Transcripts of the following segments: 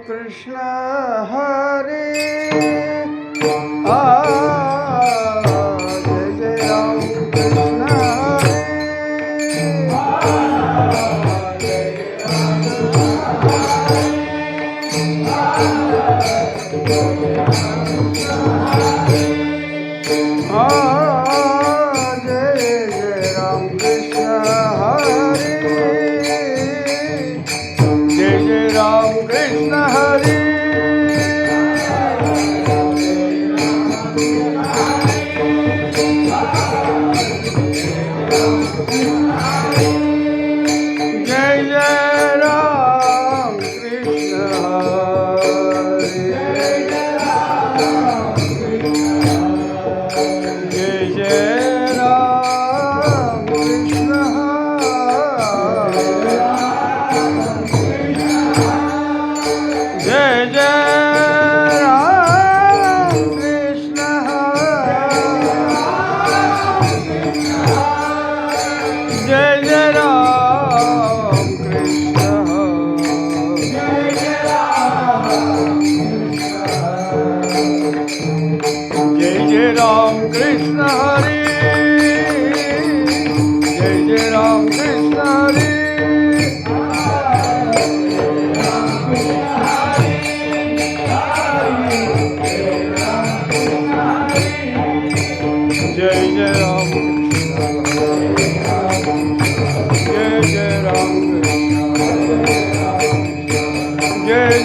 कृष्ण हरे जय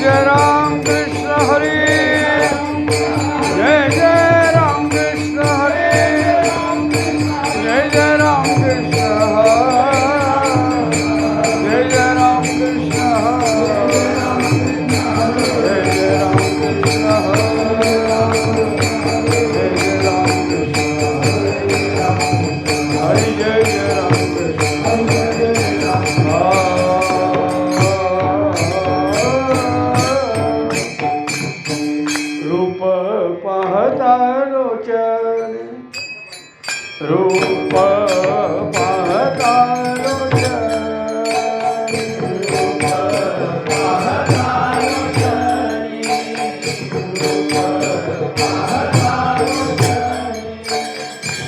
जय राम कृष्ण रूप पाहता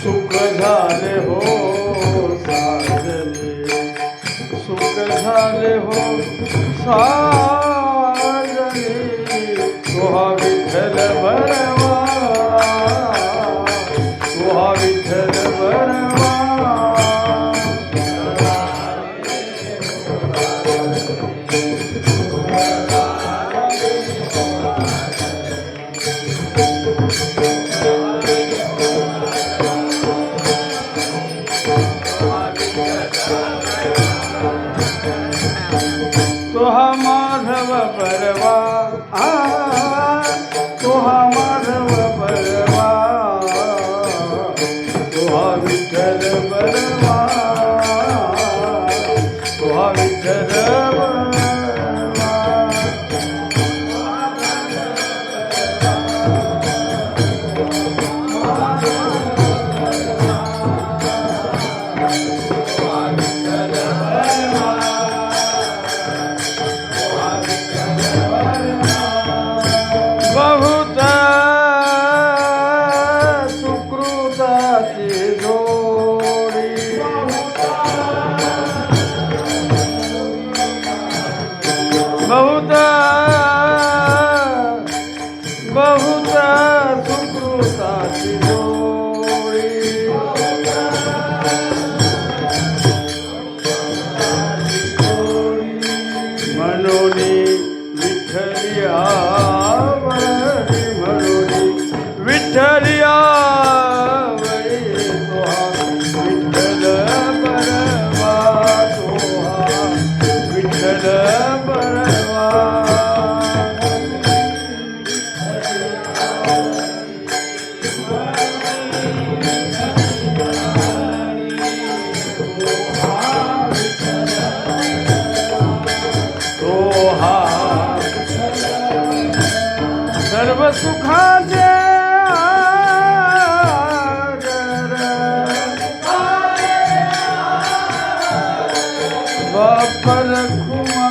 सुख झाले हो साजले, सुख झाले हो साजले, तुहा विठ्ठल भरवा, तुहा विठ्ठल भरवा. तुहा माधव परवा, तुहा माधव परवा, तुहा विठ्ठल परवा, तुहा विठ्ठल बहुत सुकृताची जोडी, बहुत बहुत सुकृताची जोडी, मनोनी विठ्ठलिया विठ्ठलिया वरी तुहा विठ्ठल परवा, तुहा विठ्ठल परवा. तोहा सर्व सुखाचे बापर खुमा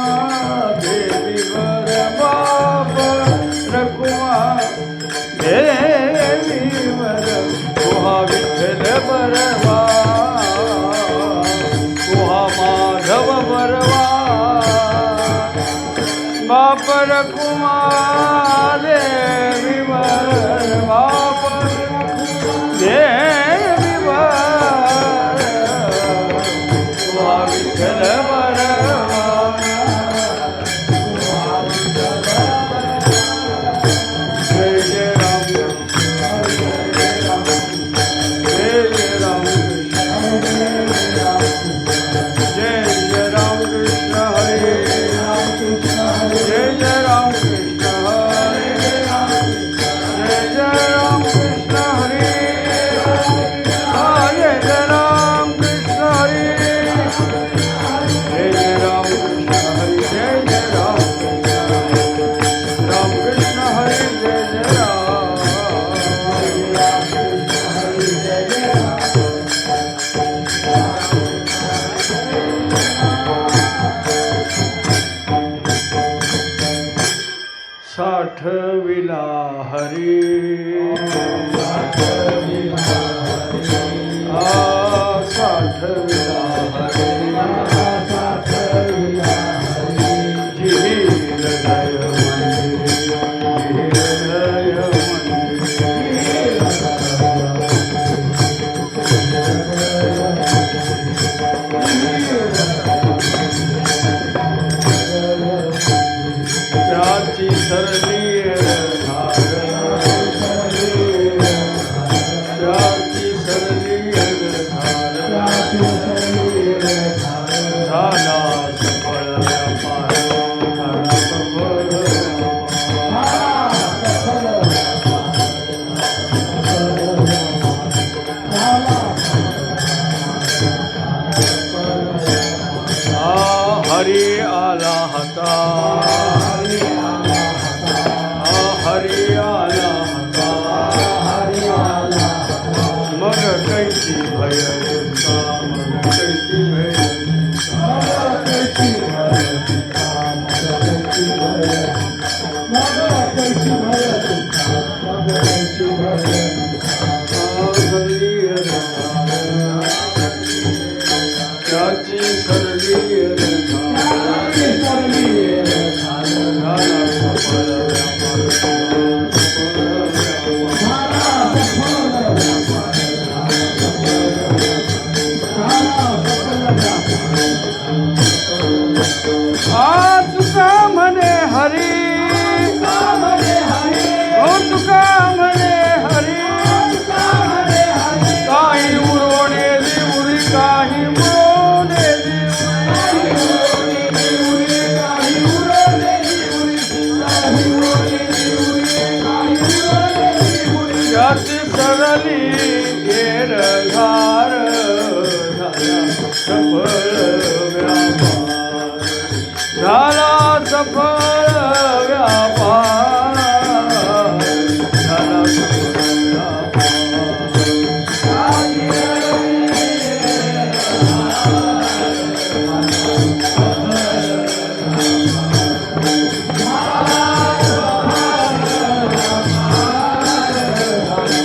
देवी बरबा. बापर कुमार विवर बापर विवर विठ्ठल बरवा जय जय राम जय जय राम जय जय राम कृष्ण हरे जय जय राम कृष्ण हरे जय जय राम कृष्ण हरे जय जय राम कृष्ण हरे जय जय राम कृष्ण हरे जय जय राम कृष्ण हरे जय जय राम साठ विला हरी साठ विला हरी जी हृदय त्याची सरली त्याची सरली झाला सफळ व्यापार झाला सफळ हरी आला हता हरी आला हता मग कैची भय दुःखा मग कैची भय त्याची सरली तुका म्हणे हरी तुका म्हणे हरी काही उरवणे देऊरी काही मुरवणे त्याची सरली घेर घार झाला सफळ व्यापार झाला सफळ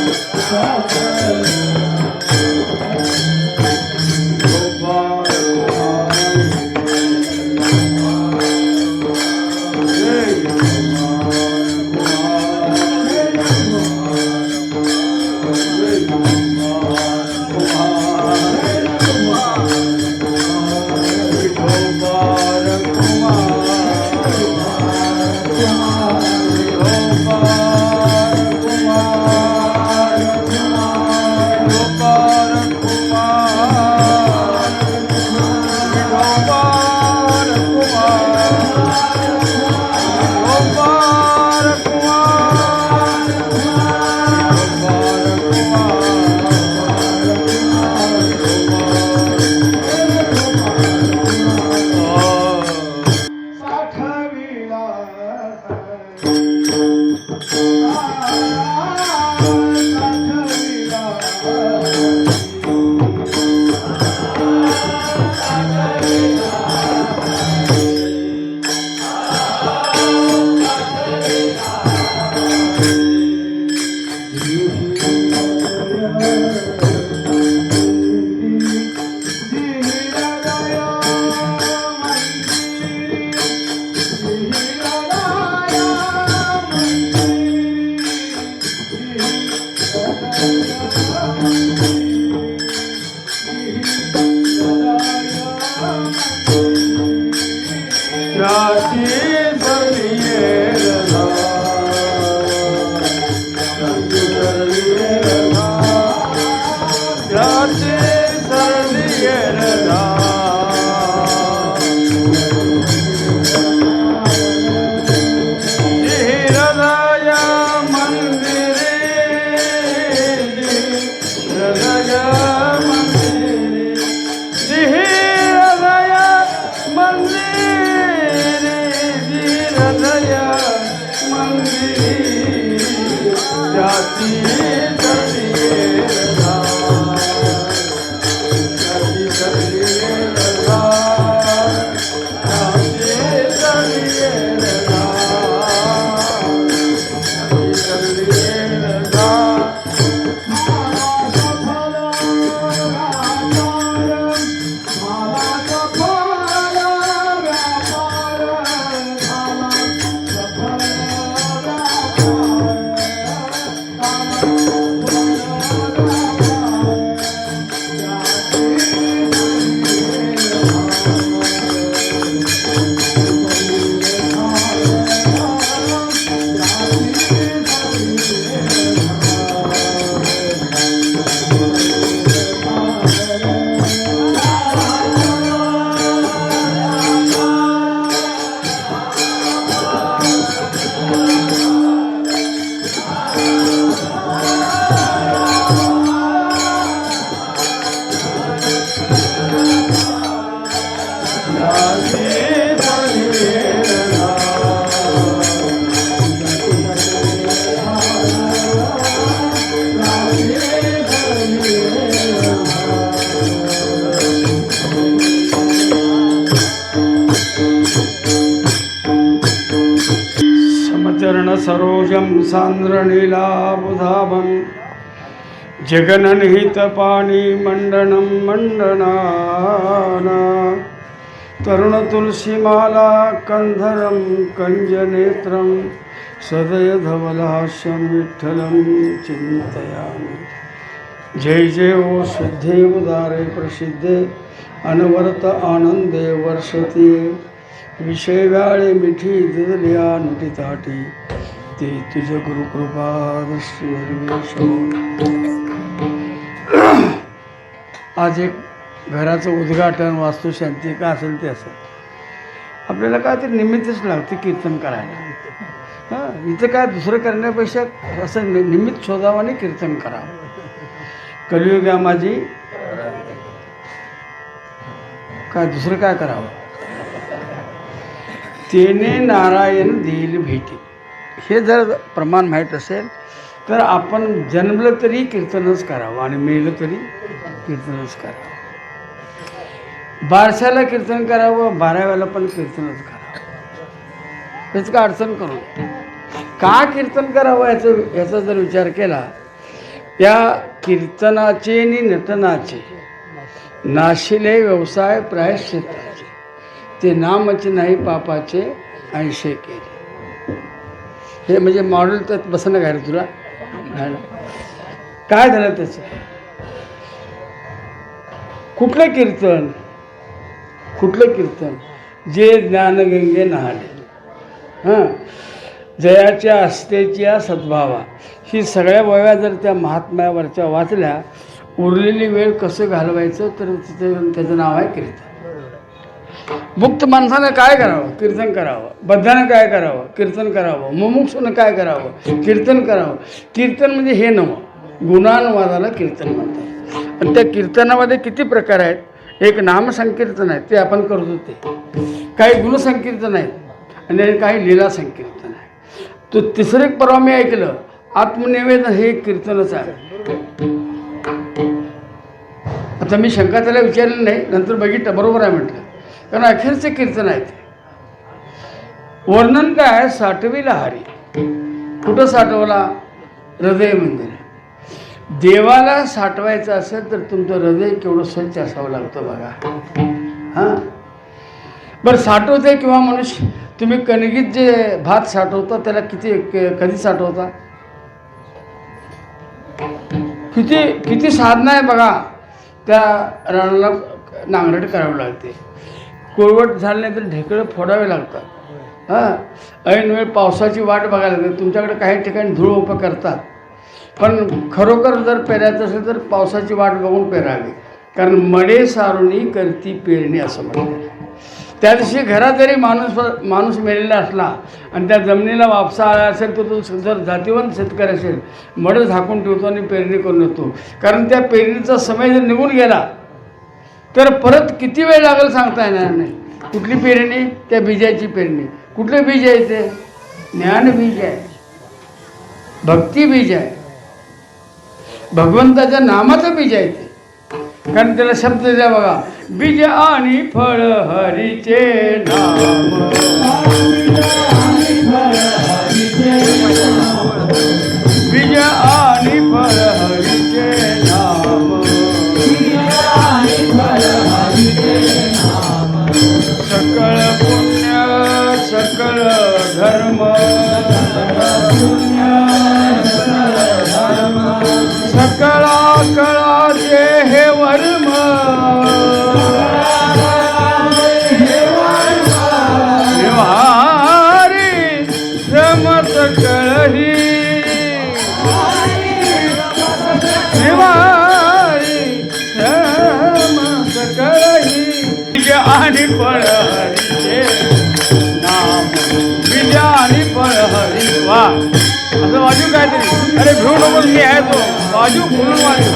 सरोजं सान्द्रनीलाबुधाभं जगननिहितपाणिमण्डनं मण्डनाना तरुणतुलसीमाला कन्धरं कञ्जनेत्रं सदयधवलहास्यं विठ्ठलं चिन्तयामि। जय जय ओ शुद्धे उदारे प्रसिद्धे अनवरत आनंदे वर्षती विषय व्याळे मिठी दिदल्या नुटिताटी ते तुझ गुरुकृपा दृष्टी निर्वेश। आज एक घराचं उद्घाटन वास्तुशांती का असेल ते असेल, आपल्याला काय ते निमित्तच लागते कीर्तन करायला। हां, इथं काय दुसरं करण्यापेक्षा असं निमित्त शोधावं आणि कीर्तन करावं। कलियुगा माझी काय दुसरं काय करावं। तेने नारायण देईल भेटी, हे जर प्रमाण माहीत असेल तर आपण जन्मलं तरी कीर्तनच करावं आणि मेलं तरी कीर्तनच करावं। बारशाला कीर्तन करावं, 12व्याला पण कीर्तनच करावं। हेच का अडचण करू का कीर्तन करावं याचा जर विचार केला, या कीर्तनाचे आणि नटनाचे नाशिले व्यवसाय प्रायश्चित्ताचे, ते नामचे नाही पापाचे 80 केले। हे म्हणजे मॉडेल तर बसणं काय रे तुला, काय झालं त्याचं? कुठलं कीर्तन, कुठलं कीर्तन? जे ज्ञानगंगे न्हाले। हां, जयाच्या अस्तेच्या सद्भावा, ही सगळ्या वया जर त्या महात्म्यावरच्या वाचल्या, उरलेली वेळ कसं घालवायचं तर त्याचं नाव आहे कीर्तन। मुक्त माणसानं काय करावं? कीर्तन करावं। बद्धानं काय करावं? कीर्तन करावं। मुमुक्षूनं काय करावं? कीर्तन करावं। कीर्तन म्हणजे हे नवं, गुणानुवादाला कीर्तन म्हणतात। आणि त्या कीर्तनामध्ये किती प्रकार आहेत? एक नामसंकीर्तन आहे, ते आपण करतो ते। काही गुणसंकीर्तन आहेत आणि काही लीला संकीर्तन आहे। तो तिसरं एक परवा मी ऐकलं, आत्मनिवेदन हे एक कीर्तनच आहे। आता मी शंका त्याला विचारलं नाही, नंतर बघितलं, बरोबर आहे म्हटलं, कारण अखेरचे कीर्तन आहे ते। वर्णन काय? साठविला हरी। कुठं साठवला? हृदय मंदिर। देवाला साठवायचं असेल तर तुमचं हृदय केवढं स्वच्छ असावं लागतं बघा। हां, बरं साठवते किंवा मनुष्य, तुम्ही कणगीत जे भात साठवता त्याला कधी साठवता? किती साधना आहे बघा। त्या रानाला नांगरट करावी लागते, कोळवट झालं नाही तर ढेकळं फोडावे लागतात। हां, ऐन वेळ पावसाची वाट बघायला लागते। तुमच्याकडे काही ठिकाणी धूळ उभं करतात, पण खरोखर जर पेरायचं असेल तर पावसाची वाट बघून पेरावी, कारण मडे सारुणी करती पेरणी असं म्हणतात। त्या दिवशी घरात जरी माणूस मेलेला असला आणि त्या जमिनीला वापसा आला असेल तर तो जर जातीवंत शेतकरी असेल, मडं झाकून ठेवतो आणि पेरणी करून येतो, कारण त्या पेरणीचा समय जर निघून गेला तर परत किती वेळ लागेल सांगता येणार नाही। कुठली पेरणी? त्या बीजाची पेरणी। कुठले बीज आहे ते? ज्ञानबीज आहे, भक्तिबीज आहे, भगवंताच्या नामाचं बीज आहे ते. कारण त्याला शब्द द्या बघा, बीज आणि फळ हरीचे नाम, बीज आणि फळ हरीचे नाम, सकळ पुण्य सकळ धर्म, सकळा कळाचे हे वर्म, व्यवहारी श्रम सकळही, व्यवहारी श्रम सकळही, बीज आणि फळ हरीचे नाम, बीज आणि फळ हरी. वा, असं वाजू काहीतरी. अरे घेऊ नको, मी आहे तो वाजू, बोलून वाजू.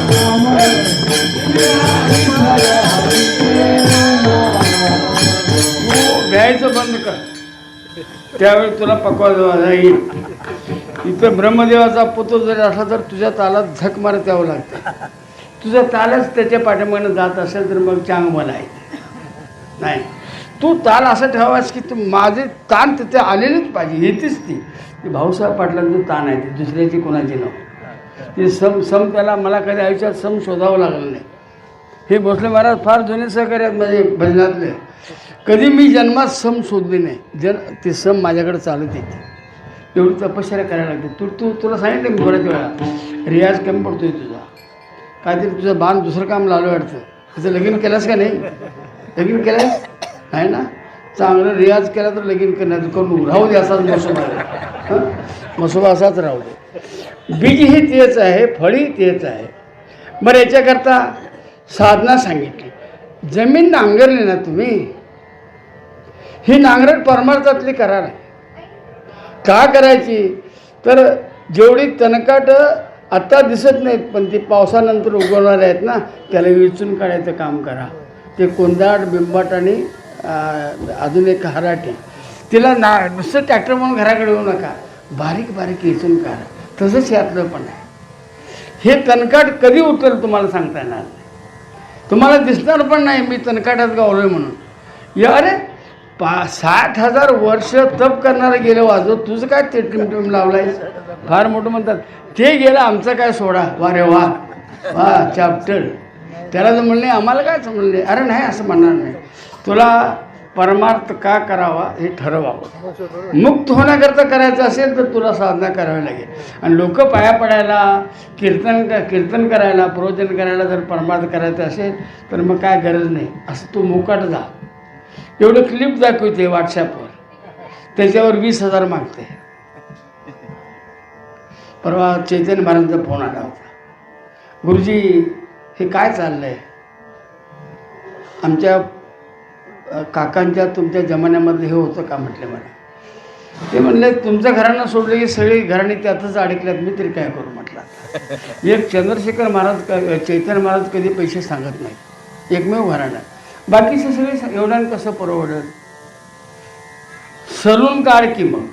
भ्यायचं बंद कर, त्यावेळी तुला पकवायला येईल. इथं ब्रह्मदेवाचा पुत्र जरी असला तर तुझ्या तालात झक मारत यावं लागतं. तुझा तालच त्याच्या पाठीमागनं जात असेल तर मग चांग मला आहे. नाही, तू ताल असं ठेवास की तू माझे ताण तिथे आलेलीच पाहिजे, येतेच ती. भाऊसाहेब पाटलांचं ताण आहे, ती दुसऱ्याची कोणाची नव्हती. ती सम त्याला मला कधी आयुष्यात सम शोधावं लागलं नाही. हे भोसले महाराज फार जुने सहकारी आहेत माझे भजनातले. कधी मी जन्मात सम शोधली नाही. ती सम माझ्याकडे चालत येते. एवढी तपश्चर्या करायला लागते. तुला सांगितलं मी बऱ्याच वेळा, रियाज कमी पडतोय तुझा. काहीतरी तुझं बाण दुसरं काम लावलं वाटतं. त्याचं लगीन केलंस का नाही? लगीन केलंस आहे ना? चांगलं रियाज केला तर लगीन करण्याचं करून राहू दे, असाच मसोबा. हां, मसोबा असाच राहू दे. बीज ही तेच आहे, फळी तेच आहे. बरं, याच्याकरता साधना सांगितली. जमीन नांगरली ना तुम्ही, ही नांगरट परमार्थातली करार आहे. का करायची? तर जेवढी तणकाट आत्ता दिसत नाहीत पण ती पावसानंतर उगवणारे आहेत ना, त्याला विचून काढायचं काम करा. ते कोंदाट, बिंबाट आणि अजून एक हराटी, तिला नुसतं ट्रॅक्टर म्हणून घराकडे येऊ नका, बारीक बारीक वेचून काढा. तसंच यातलं पण आहे. हे तणकाट कधी उतरेल तुम्हाला सांगता येणार नाही. तुम्हाला दिसणार पण नाही मी तणकाटात गावलो आहे म्हणून. या अरे 60,000 वर्ष तप करणारं गेलं वाजवत, तुझं काय ते टिमटिम लावलाय? फार मोठं म्हणतात ते गेलं, आमचं काय सोडा. वा रे वा वा, चॅप्टर. त्याला जर म्हणले आम्हाला काय म्हणले, अरे नाही असं म्हणणार नाही. तुला परमार्थ का करावा हे ठरवावं. मुक्त होण्याकरता करायचं असेल तर तुला साधना करावी लागेल. आणि लोक पाया पडायला, कीर्तन करायला, प्रवचन करायला जर परमार्थ करायचं असेल तर मग काय गरज नाही. असं तू मुकाट जा. एवढं क्लिप दाखवते व्हॉट्सॲपवर, त्याच्यावर 20,000 मागते. परवा चैतन्य महाराजांचा फोन आला होता, गुरुजी हे काय चाललं आहे? आमच्या काकांच्या तुमच्या जमान्यामध्ये हे होतं का म्हटलं मला. ते म्हणले तुमच्या घरांना सोडले की सगळी घरांनी त्यातच अडकल्यात, मी तरी काय करू म्हटलं. एक चंद्रशेखर महाराज, चैतन्य महाराज कधी पैसे सांगत नाहीत, एकमेव घराणं. बाकीचे सगळे एवढ्यानं कसं परवडेल? सलून काढ की मग,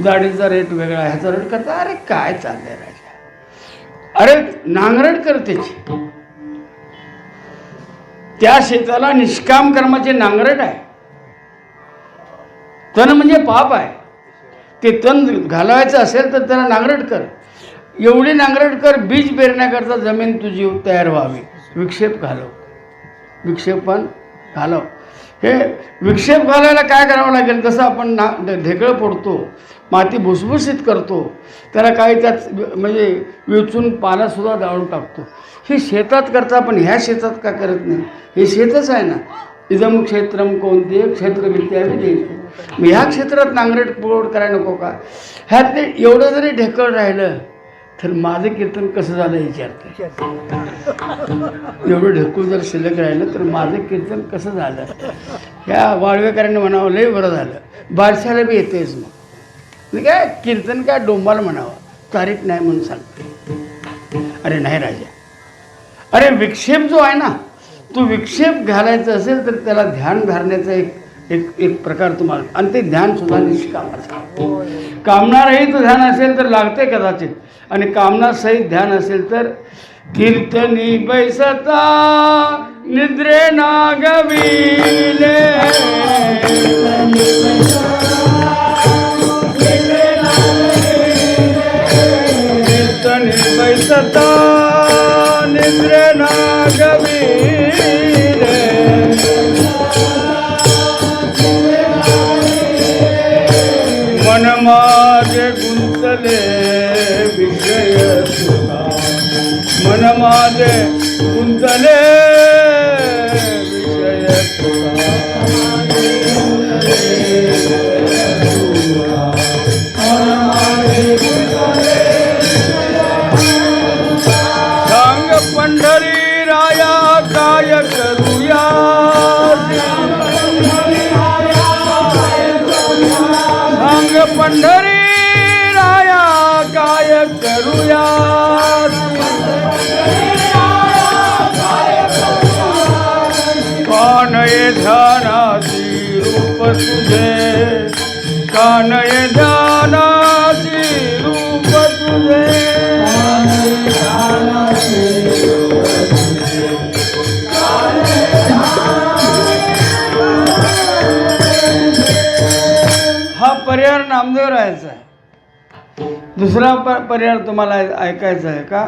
दाढीचा रेट वेगळा, ह्याचा रेट करता. अरे काय चाललंय राजा? अरे नांगरट कर त्याची. त्या शेताला निष्काम कर्माचे नांगरट आहे. तण म्हणजे पाप आहे. ते तण घालवायचं असेल तर त्याला नांगरट कर. एवढी नांगरट कर, बीज पेरण्याकरता जमीन तुझी तयार व्हावी. विक्षेप घालव, विक्षेपण घालव. हे विक्षेप घालायला काय करावं लागेल? जसं आपण ढेकळं फोडतो, माती भुसभुशीत करतो, त्याला काही त्यात म्हणजे वेचून पालासुद्धा जाळून टाकतो. हे शेतात करता, पण ह्या शेतात का करत नाही? हे शेतच आहे ना. इदम क्षेत्रम कोणते क्षेत्र विद्यावी द्यायचं. मग ह्या क्षेत्रात नांगरट पोळ करायला नको का? ह्यात एवढं जरी ढेकळ राहिलं तर माझं कीर्तन कसं झालं विचारते. एवढं ढेकूळ जर शिल्लक राहिलं तर माझं कीर्तन कसं झालं? ह्या वाळवेकरांनी म्हणावं लय बरं झालं, बारशाला बी येतेच. मग काय कीर्तन काय डोंबाला म्हणावं, तारीख नाही म्हणून सांगते. अरे नाही राजा, अरे विक्षेप जो आहे ना, तो विक्षेप घालायचा असेल तर त्याला ध्यान धारण्याचा एक एक प्रकार तुम्हाला. आणि ते ध्यानसुद्धा निष्कामाचं. कामनारहित ध्यान असेल तर लागते कदाचित, आणि कामनासहित ध्यान असेल तर कीर्तनी बैसता निद्रे नागविले, कीर्तनी बैसता निद्रे नागविले, मन माझे गुंतले विषय सुखा, मन माझे गुंतले विषय सुखा, सांग पंढरी राया काय करूया, सांग पंढरी राया काय करूया, कानये ध्यानाची रूप तुझे, कानये ध्यानाची रूप तुझे, हा पर्याय नामदेवरायाचा आहे. दुसरा पर्याय तुम्हाला ऐकायचा आहे का?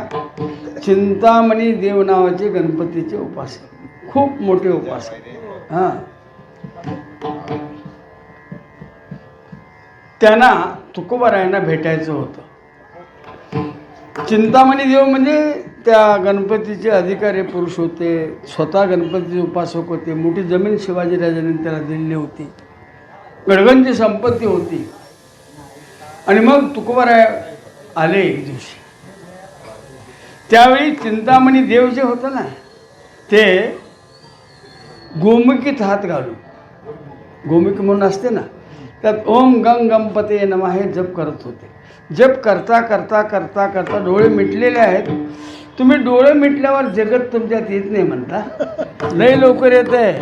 चिंतामणी देव नावाचे गणपतीचे उपासक, खूप मोठे उपासक. हां, त्यांना तुकोबारायांना भेटायचं होतं. चिंतामणी देव म्हणजे त्या गणपतीचे अधिकारी पुरुष होते, स्वतः गणपतीचे उपासक होते. मोठी जमीन शिवाजीराजांनी त्याला दिलेली होती, गडगंची संपत्ती होती. आणि मग तुकोबाराय आले एक दिवशी. त्यावेळी चिंतामणी देव जे होतं ना, ते गोमुखीत हात घालून, गोमुखी म्हणून असते ना, त्यात ओम गंग गणपते नमः हे जप करत होते. जप करता करता करता करता डोळे मिटलेले आहेत. तुम्ही डोळे मिटल्यावर जगत तुमच्यात येत नाही म्हणता, लई लवकर येतं आहे.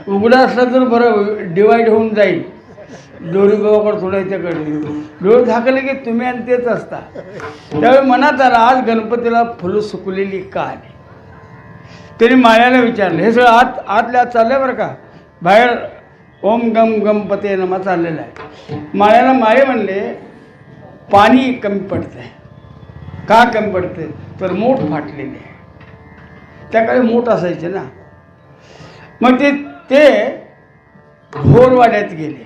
उघडा असला तर बरं, डिवाईड होऊन जाईल. डोरी बाबाकडे थोडं याच्याकडे, डोळे झाकले की तुम्ही आणि तेच असता. त्यावेळी मनात आला, आज गणपतीला फुलं सुकलेली का आली. त्यांनी माळ्याला विचारलं. हे सगळं आतल्या आत चाललं बरं का, बाहेर ओम गम गणपते नमः चाललेलं आहे. माळ्याला माळे म्हणले, पाणी कमी पडतं आहे. का कमी पडते? तर मोठ फाटलेली आहे. त्याकडे मोठ असायचे ना. मग ते घोरवाड्यात गेले.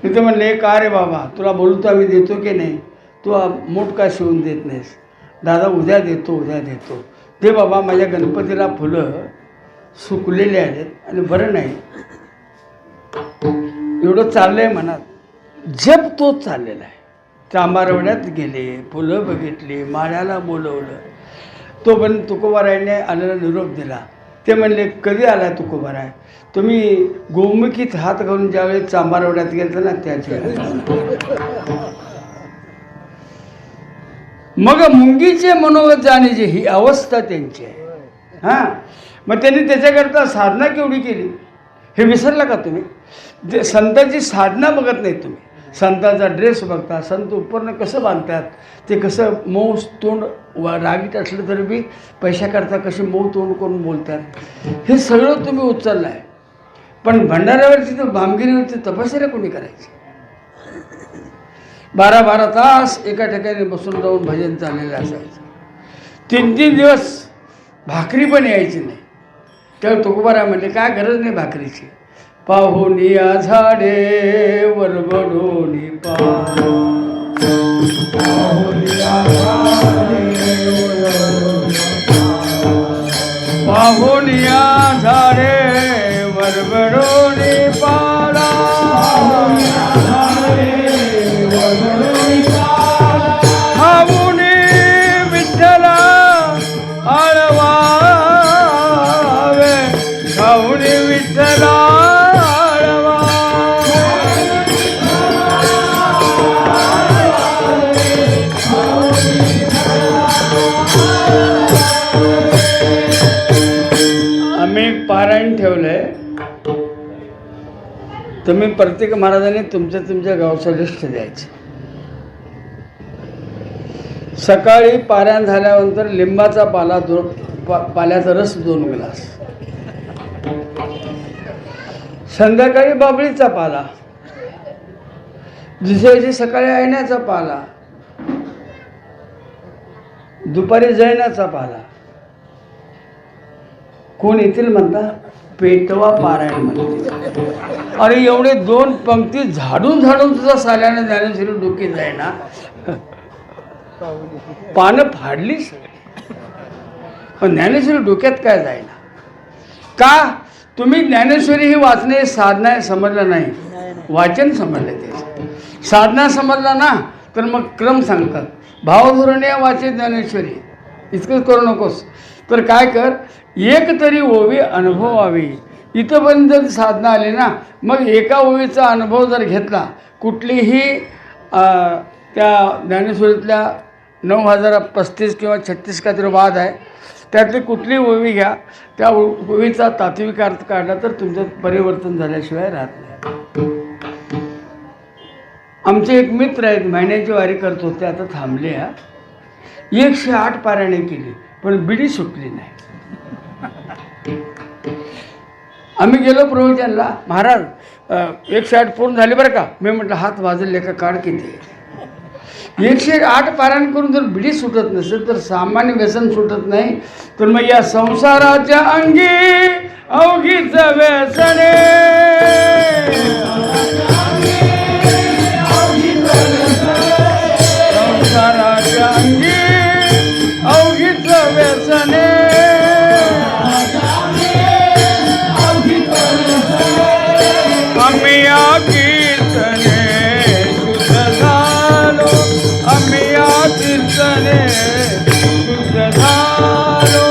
तिथे म्हणले, का रे बाबा, तुला बोलतो आम्ही देतो की नाही, तू मोठ का शिवून देत नाहीस? दादा उद्या देतो, उद्या देतो. ते बाबा, माझ्या गणपतीला फुलं सुकलेले आहेत आणि बरं नाही. एवढं चाललं आहे मनात. जप तोच चाललेला आहे. चांबारवड्यात गेले, फुलं बघितली, माळ्याला बोलवलं. तो पण तुकोबारायाने आलेला निरोप दिला. ते म्हणले, कधी आला तुकोबाराय? तुम्ही गोमुखीत हात घालून ज्यावेळी चांबारवड्यात गेलता ना, त्याच्या. मग मुंगीचे मनोगत जाण्याची ही अवस्था त्यांची आहे. हां, मग त्यांनी त्याच्याकरता साधना केवढी केली हे विसरला का तुम्ही? जे संतांची साधना बघत नाही तुम्ही. संतांचा ड्रेस बघता, संत उपरणं कसं बांधतात, ते कसं मऊ तोंड रागीट असलं तरी बी पैशाकरता कसे मऊ तोंड करून बोलतात, हे सगळं तुम्ही उचललं आहे. पण भंडाऱ्यावरची तर भामगिरीवरची तपश्चर्या कोणी करायची? 12-12 तास एका ठिकाणी बसून जाऊन भजन चाललेलं असायचं. 3-3 दिवस भाकरी पण यायची नाही. त्यावेळी तुकोबाराय म्हणले, काय गरज नाही भाकरीची. पाहुनिया झाडे वरबडोनी पाहुनिया झाडे वरबडोनी पाला, हामुनी विठ्ठला आळवावे, हामुनी विठ्ठला तुम्ही प्रत्येक महाराजांनी तुमच्या गावचं लिस्ट द्यायचं. सकाळी पारायण झाल्यानंतर लिंबाचा पाल्याचा रस 2 ग्लास, संध्याकाळी बाबळीचा पाला, दुसऱ्या दिवशी सकाळी आयण्याचा पाला, दुपारी जैनाचा पाला. कोण येतील म्हणता? पेटवा पारायण म्हणते. अरे एवढे 2 पंक्ती झाडून तुझा साल्याने ज्ञानेश्वरी डोकी जाईना, पानं फाडलीच. पण ज्ञानेश्वरी डोक्यात काय जाईना का? तुम्ही ज्ञानेश्वरी ही वाचणे साधना समजलं नाही, वाचन समजलं. ते साधना समजला ना तर मग क्रम सांगतात. भावधोरणे वाचे ज्ञानेश्वरी, इतकंच करू नकोस. तर काय कर, एक तरी ओवी अनुभवावी. इथंपर्यंत जर साधना आली ना, मग एका ओवीचा अनुभव जर घेतला, कुठलीही त्या ज्ञानेश्वरीतल्या 9035 किंवा 36 काहीतरी वाद आहे, त्यातली कुठली ओवी घ्या, त्या ओवीचा तात्विक अर्थ काढला तर तुमचं परिवर्तन झाल्याशिवाय राहत नाही. आमचे एक मित्र आहेत, महिन्याची वारी करत होते, आता थांबले. 108 पारायणे केली पण बिडी सुटली नाही. आम्ही गेलो प्रवचनला, महाराज 108 पूर्ण झाली बरं का. मी म्हटलं हात वाजले का, काढ किती. 108 पारायण करून जर बिडी सुटत नसेल तर सामान्य व्यसन सुटत नाही. तर मग या संसाराच्या अंगी अवघीच व्यसने, संसाराच्या अंगी अवघीच व्यसने, आम्ही या कीर्तने शुद्ध झालो, आम्ही या कीर्तने शुद्ध झालो.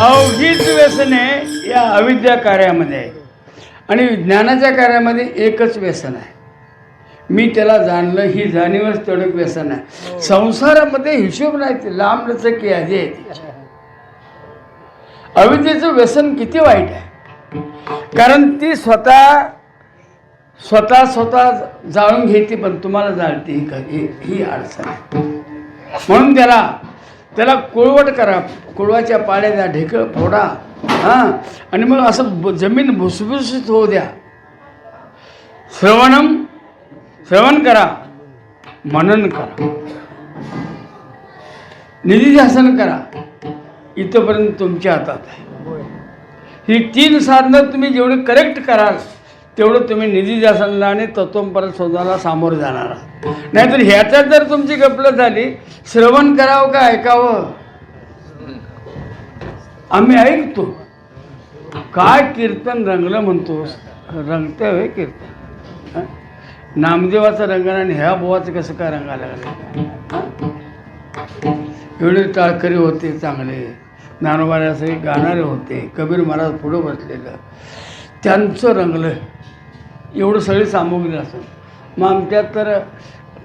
अवघीच व्यसने या अविद्या कार्यामध्ये आहे आणि ज्ञानाच्या कार्यामध्ये एकच व्यसन आहे. मी त्याला जाणलं, ही जाणीवच तेवढं व्यसन आहे. संसारामध्ये हिशोब नाही, ते लांब लचक यादी आहे त्याची. अविद्येचं व्यसन किती वाईट आहे, कारण ती स्वतः जाळून घेते पण तुम्हाला जाळते, ही अडचण आहे. म्हणून त्याला कुळवट करा, कुळवाच्या पाड्या द्या, ढेकळ फोडा, हां, आणि मग असं जमीन भुसभुशीत होऊ द्या. श्रवण करा, मनन करा, निधिध्यासन करा. इथंपर्यंत तुमच्या हातात आहे. ही 3 साधनं तुम्ही जेवढे करेक्ट कराल तेवढं तुम्ही निधिध्यासनला आणि तत्वपरत शोधाला सामोरं जाणार आहात. नाहीतर ह्याच्यात जर तुमची गफलत झाली, श्रवण करावं का ऐकावं. आम्ही ऐकतो, काय कीर्तन रंगलं म्हणतोस, रंगतं होय कीर्तन. नामदेवाचं रंगण आणि ह्या बोवाचं कसं काय रंगायला लागलं. एवढे टाळकरी होते चांगले, ज्ञानोबाराचे गाणारे होते, कबीर महाराज पुढं बसलेलं, त्यांचं रंगलं. एवढं सगळी सामुग्री असेल. मग आमच्यात तर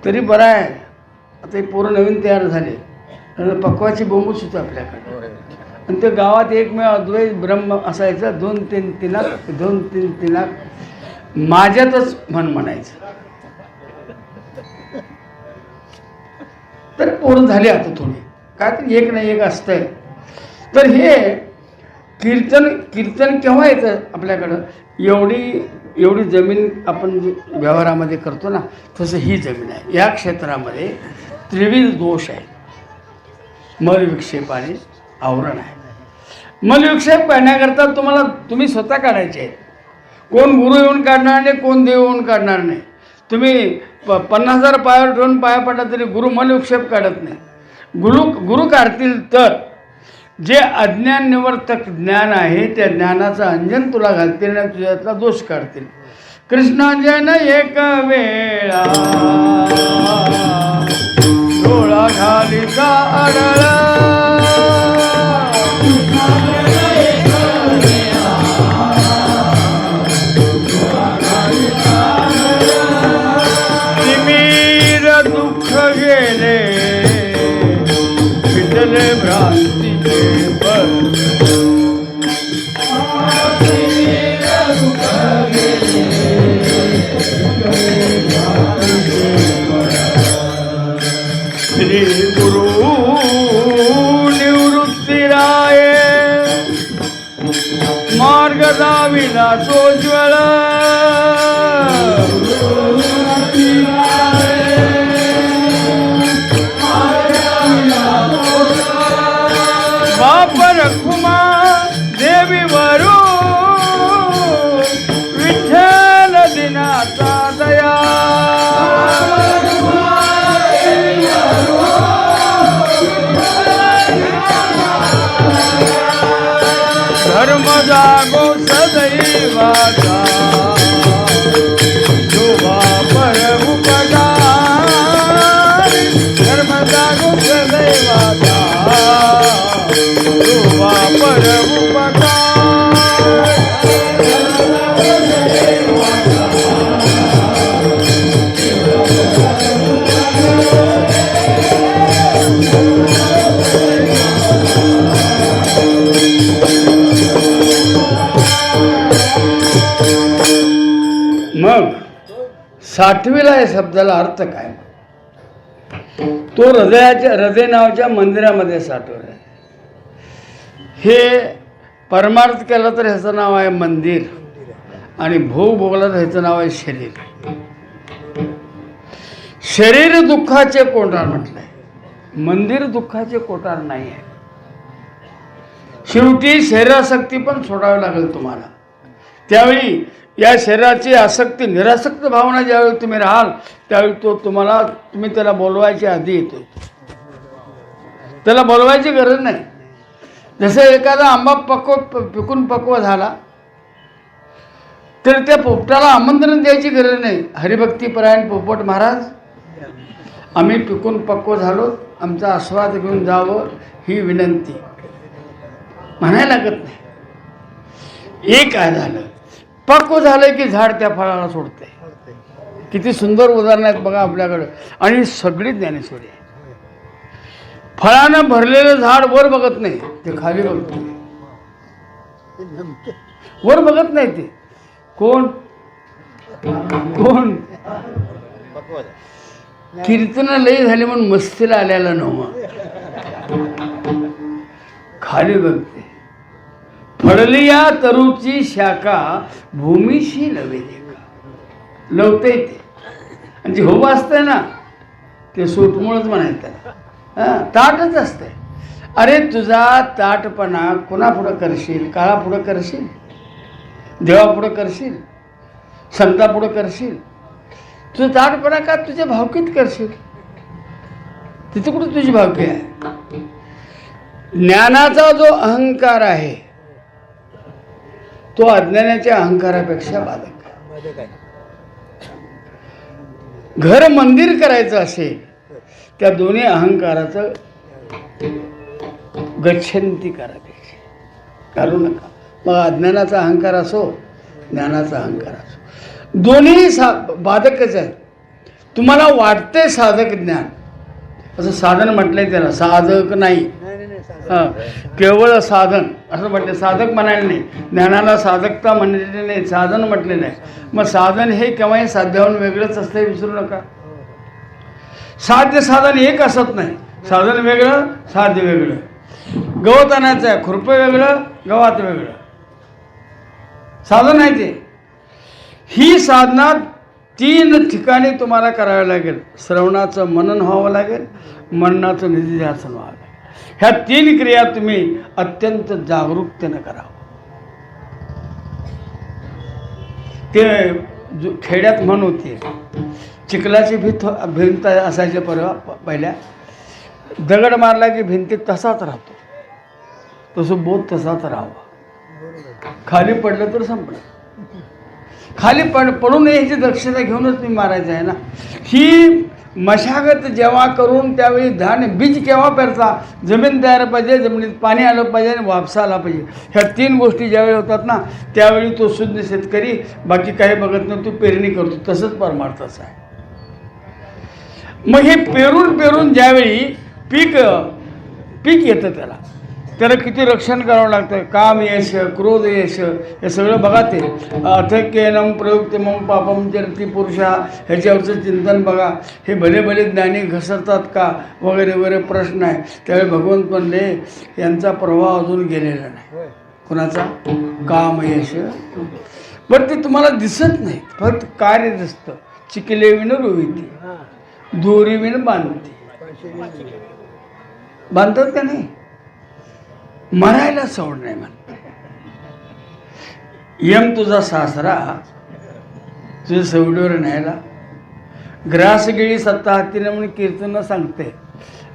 तरी बरं आहे, आता हे पोरं नवीन तयार झाले, पक्वाची बोंबूच होती आपल्याकडे. आणि ते गावात एकमेव अद्वैत ब्रह्म असायचं. 2-3 तिनाक माझ्यातच म्हणायचं. तर पोरं झाले आता थोडी, काय तर एक नाही एक असतंय. तर हे कीर्तन केव्हा येतं आपल्याकडं, एवढी जमीन आपण व्यवहारामध्ये करतो ना, तसं ही जमीन आहे. या क्षेत्रामध्ये त्रिविध दोष आहे. मलविक्षेप आणि आवरण आहे. मलविक्षेप काढण्याकरता तुम्ही स्वतः काढायचे आहेत. कोण गुरु येऊन काढणार नाही, कोण देव येऊन काढणार नाही. तुम्ही 50,000 पायावर ठेवून पाया पडला तरी गुरु मलविक्षेप काढत नाही. गुरु काढतील तर जे अज्ञान निवर्तक ज्ञान आहे त्या ज्ञानाचं अंजन तुला घालतील आणि तुझ्यातला दोष काढतील. कृष्णांजन एक वेळा डोळा घालीचा आढळा, तिमीर दुःख गेले राहिला सोज्वळ बाप रखुमा देवी वरू विठ्ठल दिनाचा दया धर्म जागो सदैवाचा शोभा पर उपकार धर्म जागो सदैवाचा शोभा पर उपकार मग साठवीला या शब्दाला अर्थ काय तो हृदय नावाच्या मंदिरामध्ये साठवलं आहे हे परमार्थ केला तर ह्याचं नाव आहे मंदिर आणि भोग भोगला तर ह्याचं नाव आहे शरीर दुःखाचे कोठार म्हटलंय मंदिर दुःखाचे कोठार नाही आहे शेवटी शरीरासक्ती पण सोडावी लागेल तुम्हाला त्यावेळी या शरीराची आसक्ती निरासक्त भावना ज्यावेळी तुम्ही राहाल त्यावेळी तो तुम्ही त्याला बोलवायच्या आधी येतो त्याला बोलवायची गरज नाही जसं एखादा आंबा पिकून पक्व झाला तर त्या पोपटाला आमंत्रण द्यायची गरज नाही हरिभक्तीपरायण पोपट महाराज आम्ही पिकून पक्व झालो आमचा आस्वाद घेऊन जावं ही विनंती म्हणायला लागत नाही एक काय झालं पक्व झालं की झाड त्या फळाला सोडते किती सुंदर उदाहरण आहेत बघा आपल्याकडं आणि सगळी ज्ञानेश्वरी आहे फळानं भरलेलं झाड वर बघत नाही ते खाली बघत वर बघत नाही ते कोण कोण कीर्तन लई झाली म्हणून मस्तीला आलेला नव्हा खाली बघते फळली या तरूची शाखा भूमीशी लवे देखा लवते ते आणि जे होबा असतंय ना ते सोटमुळच म्हणायचं त्याला ताटच असतंय अरे तुझा ताटपणा कोणापुढं करशील काळापुढं करशील देवापुढं करशील संतापुढं करशील तुझं ताटपणा का तुझ्या भावकीत करशील तिथे कुठं तुझी भावकी आहे ज्ञानाचा जो अहंकार आहे तो अज्ञानाच्या अहंकारापेक्षा बाधक आहे घर मंदिर करायचं असेल त्या दोन्ही अहंकाराचं गच्छंती करायची करू नका मग अज्ञानाचा अहंकार असो ज्ञानाचा अहंकार असो दोन्ही बाधकच आहेत तुम्हाला वाटते साधक ज्ञान असं साधन म्हटलंय त्याला साधक नाही केवळ साधन असं म्हटलं साधक म्हणाले नाही ज्ञानाला साधकता म्हणलेली नाही साधन म्हटलेलं आहे मग साधन हे केव्हाही साध्याहून वेगळंच असतं विसरू नका साध्य साधन एक असत नाही साधन वेगळं साध्य वेगळं गवत आणायचं आहे खुरपं वेगळं गवात वेगळं साधन आहे ते ही साधना 3 ठिकाणी तुम्हाला करावं लागेल श्रवणाचं मनन व्हावं लागेल मननाचं निधिध्यासन व्हावं लागेल ह्या 3 क्रिया तुम्ही अत्यंत जागरूकतेने करावं ते खेड्यात म्हण होती चिखलाची भिंत असायची पहिल्या दगड मारला की भिंतीत तसाच राहतो तसं बोध तसाच राहावा खाली पडलं तर संपलं खाली पडू नये ह्याची दक्षता घेऊनच मी मारायचं आहे ना ही मशागत जेव्हा करून त्यावेळी धान्य बीज केव्हा पेरता जमीन तयार पाहिजे जमिनीत पाणी आलं पाहिजे आणि वापसा आला पाहिजे ह्या 3 गोष्टी ज्यावेळी होतात ना त्यावेळी तो शुद्ध शेतकरी बाकी काही बघत नाही तो पेरणी करतो तसंच परमार्थाचं आहे मग हे पेरून ज्यावेळी पीक येतं त्याला किती रक्षण करावं लागतं काम यश क्रोध यश हे सगळं बघा ते अथक्येनम प्रयुक्त मम पापम चरती पुरुषा ह्याच्यावरचं चिंतन बघा हे भले भले ज्ञानी घसरतात का वगैरे वगैरे प्रश्न आहे त्यावेळी भगवंत म्हणले यांचा प्रवाह अजून गेलेला नाही कुणाचा? काम यश. बरं ते तुम्हाला दिसत नाही, फक्त कार्य दिसतं. चिकले विण रोविती, दोरी विण बांधते. बांधतात का नाही? मरायला सवड नाही म्हणते. यम तुझा सासरा तुझ्या सवडीवर न्यायला, ग्रास गेळी सत्ता हातीने म्हणून कीर्तन सांगते.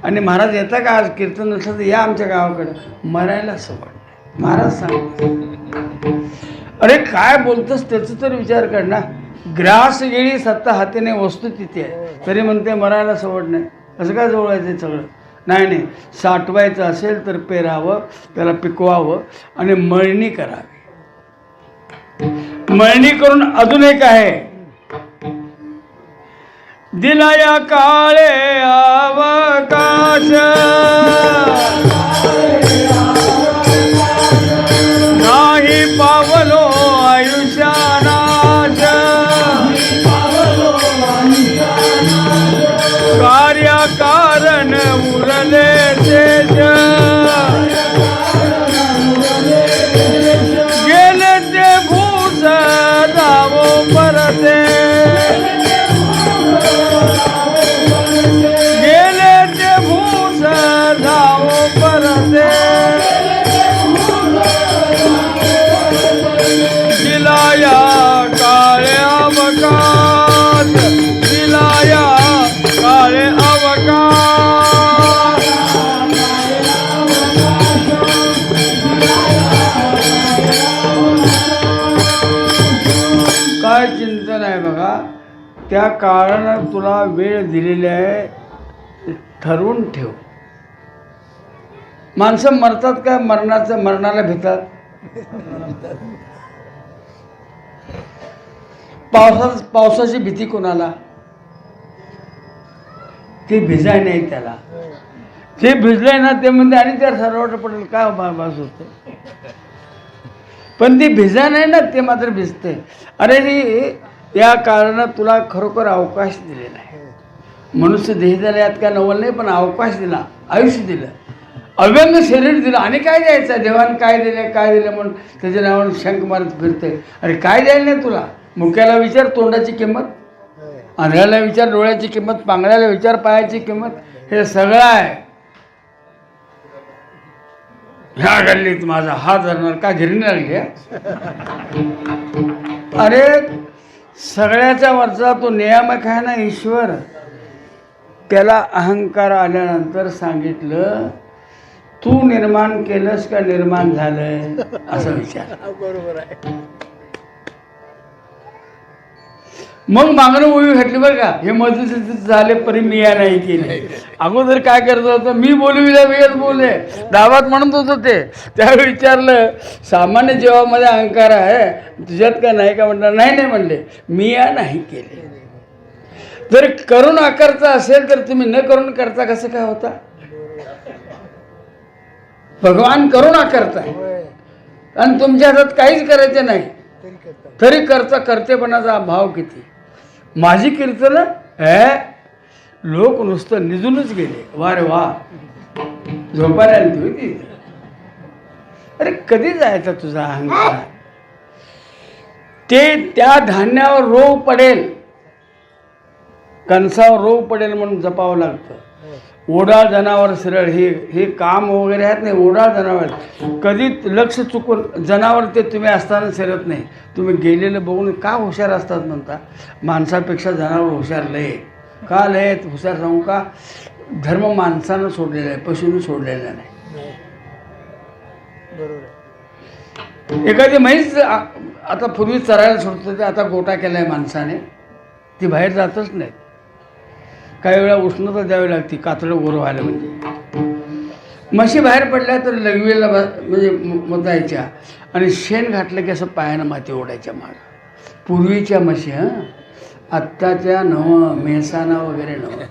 आणि महाराज येता का आज कीर्तन नसलं तर या आमच्या गावाकडे. मरायला सवड नाही. महाराज सांगते, अरे काय बोलतोस त्याचा तर विचार कर ना. ग्रास गेळी सत्ता हातीने वस्तू तिथे आहे, तरी म्हणते मरायला सवड नाही. असं काय जवळायचं सगळं? नाही नाही, साठवायचं असेल तर पेरावं, त्याला पिकवावं आणि मळणी करावी. मळणी करून अजून एक आहे, दिला या काळे अवकाश, नाही पावलो आयुष्यानाश, कार्याकारण उरले तेज, गेले ते भूस धावो परते, गेले ते भूस धावो परते, दिलाया काळे अवकाश, दिलाया काळे अवकाश. काय चिंतन आहे बघा. त्या काळानं तुला वेळ दिलेली आहे, ठरवून ठेव. माणसं मरतात का? मरणाला भितात. पावसाची भीती कोणाला? ते भिजाय नाही त्याला. ते भिजलंय ना ते म्हणजे आणि त्या सरवट पडेल काय बास होते. पण ती भिजा नाही ना, ते मात्र भिजते. अरे या कारणात तुला खरोखर अवकाश दिलेला आहे. मनुष्य देह यात काय नवल नाही, पण अवकाश दिला, आयुष्य दिलं, अव्यंग शरीर दिलं. आणि काय द्यायचं? देवाने काय दिलं काय दिलं म्हणून त्याच्या नावानं शंख मारत फिरते. अरे काय द्यायला नाही तुला? मुक्याला विचार तोंडाची किंमत, आंधळ्याला विचार डोळ्याची किंमत, पांगळ्याला विचार पायाची किंमत. हे सगळं आहे. ह्या गल्लीत माझा हात धरणार का गिरणी लागली? अरे सगळ्याच्या वरचा तो नियामक आहे ना ईश्वर. त्याला अहंकार आल्यानंतर सांगितलं, तू निर्माण केलंस का निर्माण झालंय असा विचार. बरोबर आहे. मग मागणं ओळी घातली बरं का. हे मधुसूदन झाले परी मी या नाही केली. अगोदर काय करत होतं? मी बोलविल्या वेळेत बोले दावात म्हणत होतो. ते त्यावेळी विचारलं, सामान्य जीवामध्ये अहंकार आहे तुझ्यात का नाही का? म्हटलं नाही नाही म्हणले, मी या नाही केले. जर करून आकारचा असेल तर तुम्ही न करून करता कसं काय होता? भगवान करून आकारताय आणि तुमच्या हातात काहीच करायचं नाही तरी करता. करतेपणाचा भाव किती. माझी कीर्तन लोक नुसतं निजूनच गेले. वा रे वा, झोपायला आली तुम्ही. अरे कधी जायचा तुझा अहंकार? ते त्या धान्यावर रोग पडेल, कणसावर रोग पडेल म्हणून जपावं लागतं. ओढाळ जनावर सरळ हे काम वगैरे आहेत नाही. ओढाळ जनावर कधी लक्ष चुकून जनावर ते तुम्ही असताना सरत नाही. तुम्ही गेलेलं बघून का हुशार असतात म्हणता? माणसापेक्षा जनावर हुशार लय. का लय हुशार सांगू का? धर्म माणसानं सोडलेला आहे, पशूनं सोडलेला नाही. एखादी म्हैस आता पूर्वी चरायला सोडत होते, आता गोटा केलाय माणसाने, ती बाहेर जातच नाही. काही वेळा उष्णता द्यावी लागते कातडं गोरं व्हायला. म्हणजे म्हशी बाहेर पडल्या तर लघवीला म्हणजे मतायच्या आणि शेण घातलं की असं पायानं माती ओढायच्या मागं. पूर्वीच्या म्हशी आत्ताच्या नवं मेहसाना वगैरे नवं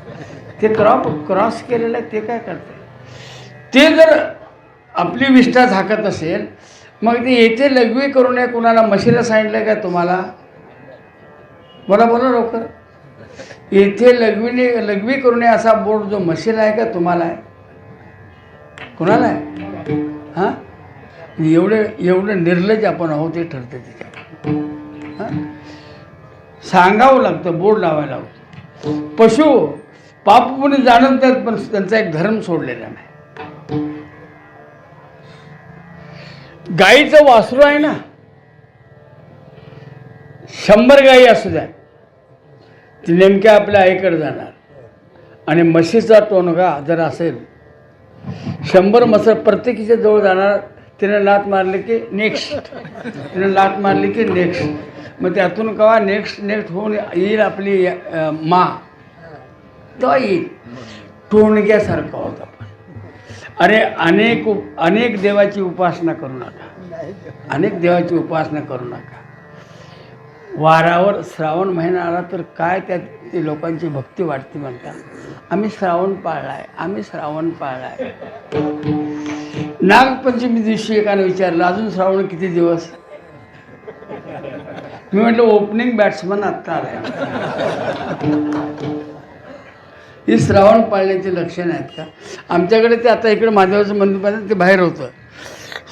ते क्रॉस केलेलं आहे. ते काय करते? ते जर आपली विष्ठा झाकत असेल मग ते येथे लघवी करू नये. कुणाला म्हशीला सांगितलं का तुम्हाला? बोला बोला लवकर. येथे लघवी करू नये असा बोर्ड जो म्हशीला आहे का तुम्हाला आहे? कुणाला आहे? हां, एवढं निर्लज्ज आपण आहोत हे ठरतं त्याच्यावर. हां, सांगावं लागतं, बोर्ड लावायला लागतं. पशु पापपुण्य जाणतात पण त्यांचा एक धर्म सोडलेला नाही. गाईचं वासरू आहे ना, 100 गाई असू द्या, ती नेमक्या आपल्या आईकडे जाणार. आणि म्हशीचा टोनगा जर असेल, 100 म्हसं प्रत्येकीच्या जवळ जाणार. तिने लात मारली की नेक्स्ट, तिने लात मारली की नेक्स्ट. मग त्यातून केव्हा नेक्स्ट होऊन येईल आपली मा, तेव्हा येईल. टोणग्यासारखा होता. पण अरे अनेक देवाची उपासना करू नका, अनेक देवाची उपासना करू नका. वारावर श्रावण महिना आला तर काय त्यात ते लोकांची भक्ती वाढते म्हणतात. आम्ही श्रावण पाळलाय, आम्ही श्रावण पाळलाय. नागपंचमी दिवशी एकाने विचारलं, अजून श्रावण किती दिवस? मी म्हटलं ओपनिंग बॅट्समन आत्ता आलाय. ही श्रावण पाळण्याची लक्षणं आहेत का? आमच्याकडे ते आता इकडे महादेवाचं मंदिर पाहिजे, ते बाहेर होतं.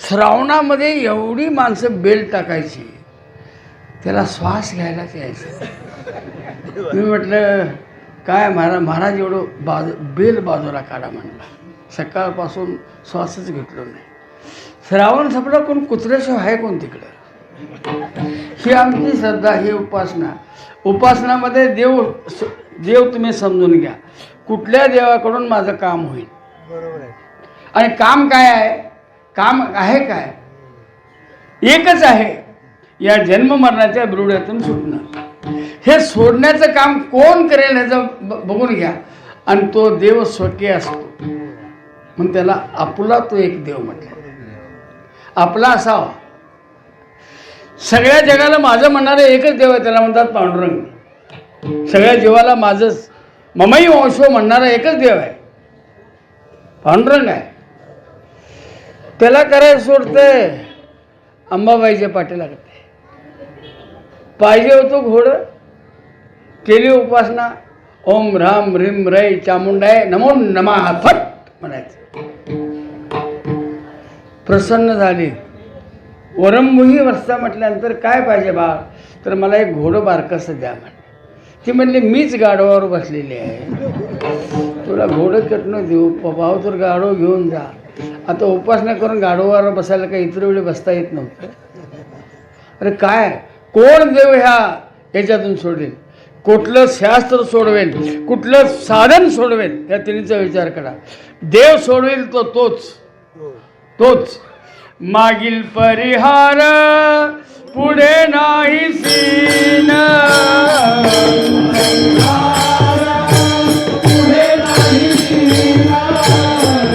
श्रावणामध्ये एवढी माणसं बेल टाकायची, त्याला श्वास घ्यायलाच यायचं. मी म्हटलं काय महाराज एवढं बेल बाजूला काढा म्हणला. सकाळपासून श्वासच घेतलो नाही. श्रावण संपला, कोण कुत्र्याशिवाय आहे कोण तिकडं? ही आमची श्रद्धा, ही उपासनामध्ये देव तुम्ही समजून घ्या. कुठल्या देवाकडून माझं काम होईल? बरोबर आहे. आणि काम काय आहे? काम आहे काय? एकच आहे, या जन्ममरणाच्या बिरुड्यातून सुटणं. हे सोडण्याचं काम कोण करेल ह्याचं बघून घ्या. आणि तो देव स्वकीय असतो म्हणून त्याला आपला तो एक देव म्हटलं. आपला असावा. सगळ्या जगाला माझं म्हणणारं एकच देव आहे, त्याला म्हणतात पांडुरंग. सगळ्या जीवाला माझंच ममई वंशो म्हणणारा एकच देव आहे, पांडुरंग आहे. त्याला करायला सोडतंय अंबाबाईच्या पाठी लागते. पाहिजे होतो घोडं, केली उपासना, ओम राम ह्रीम रै चामुंडाय नमो नमः फट म्हणायचं. प्रसन्न झाली. वरंभुही वस्ता म्हटल्यानंतर काय पाहिजे बा? तर मला एक घोडं बारकसं द्या म्हणे. ती म्हणली मीच गाढवावर बसलेली आहे, तुला घोडं कटणं देऊ? भाऊ तर गाढव घेऊन जा. आता उपासना करून गाढवावर बसायला काही इतर वेळी बसता येत नव्हतं. अरे काय, कोण देव याच्यातून सोडेल? कुठलं शास्त्र सोडवेल, कुठलं साधन सोडवेल? या तिन्हीचा विचार करा. देव सोडवेल तो तोच. मागील परिहार पुढे नाही सीन,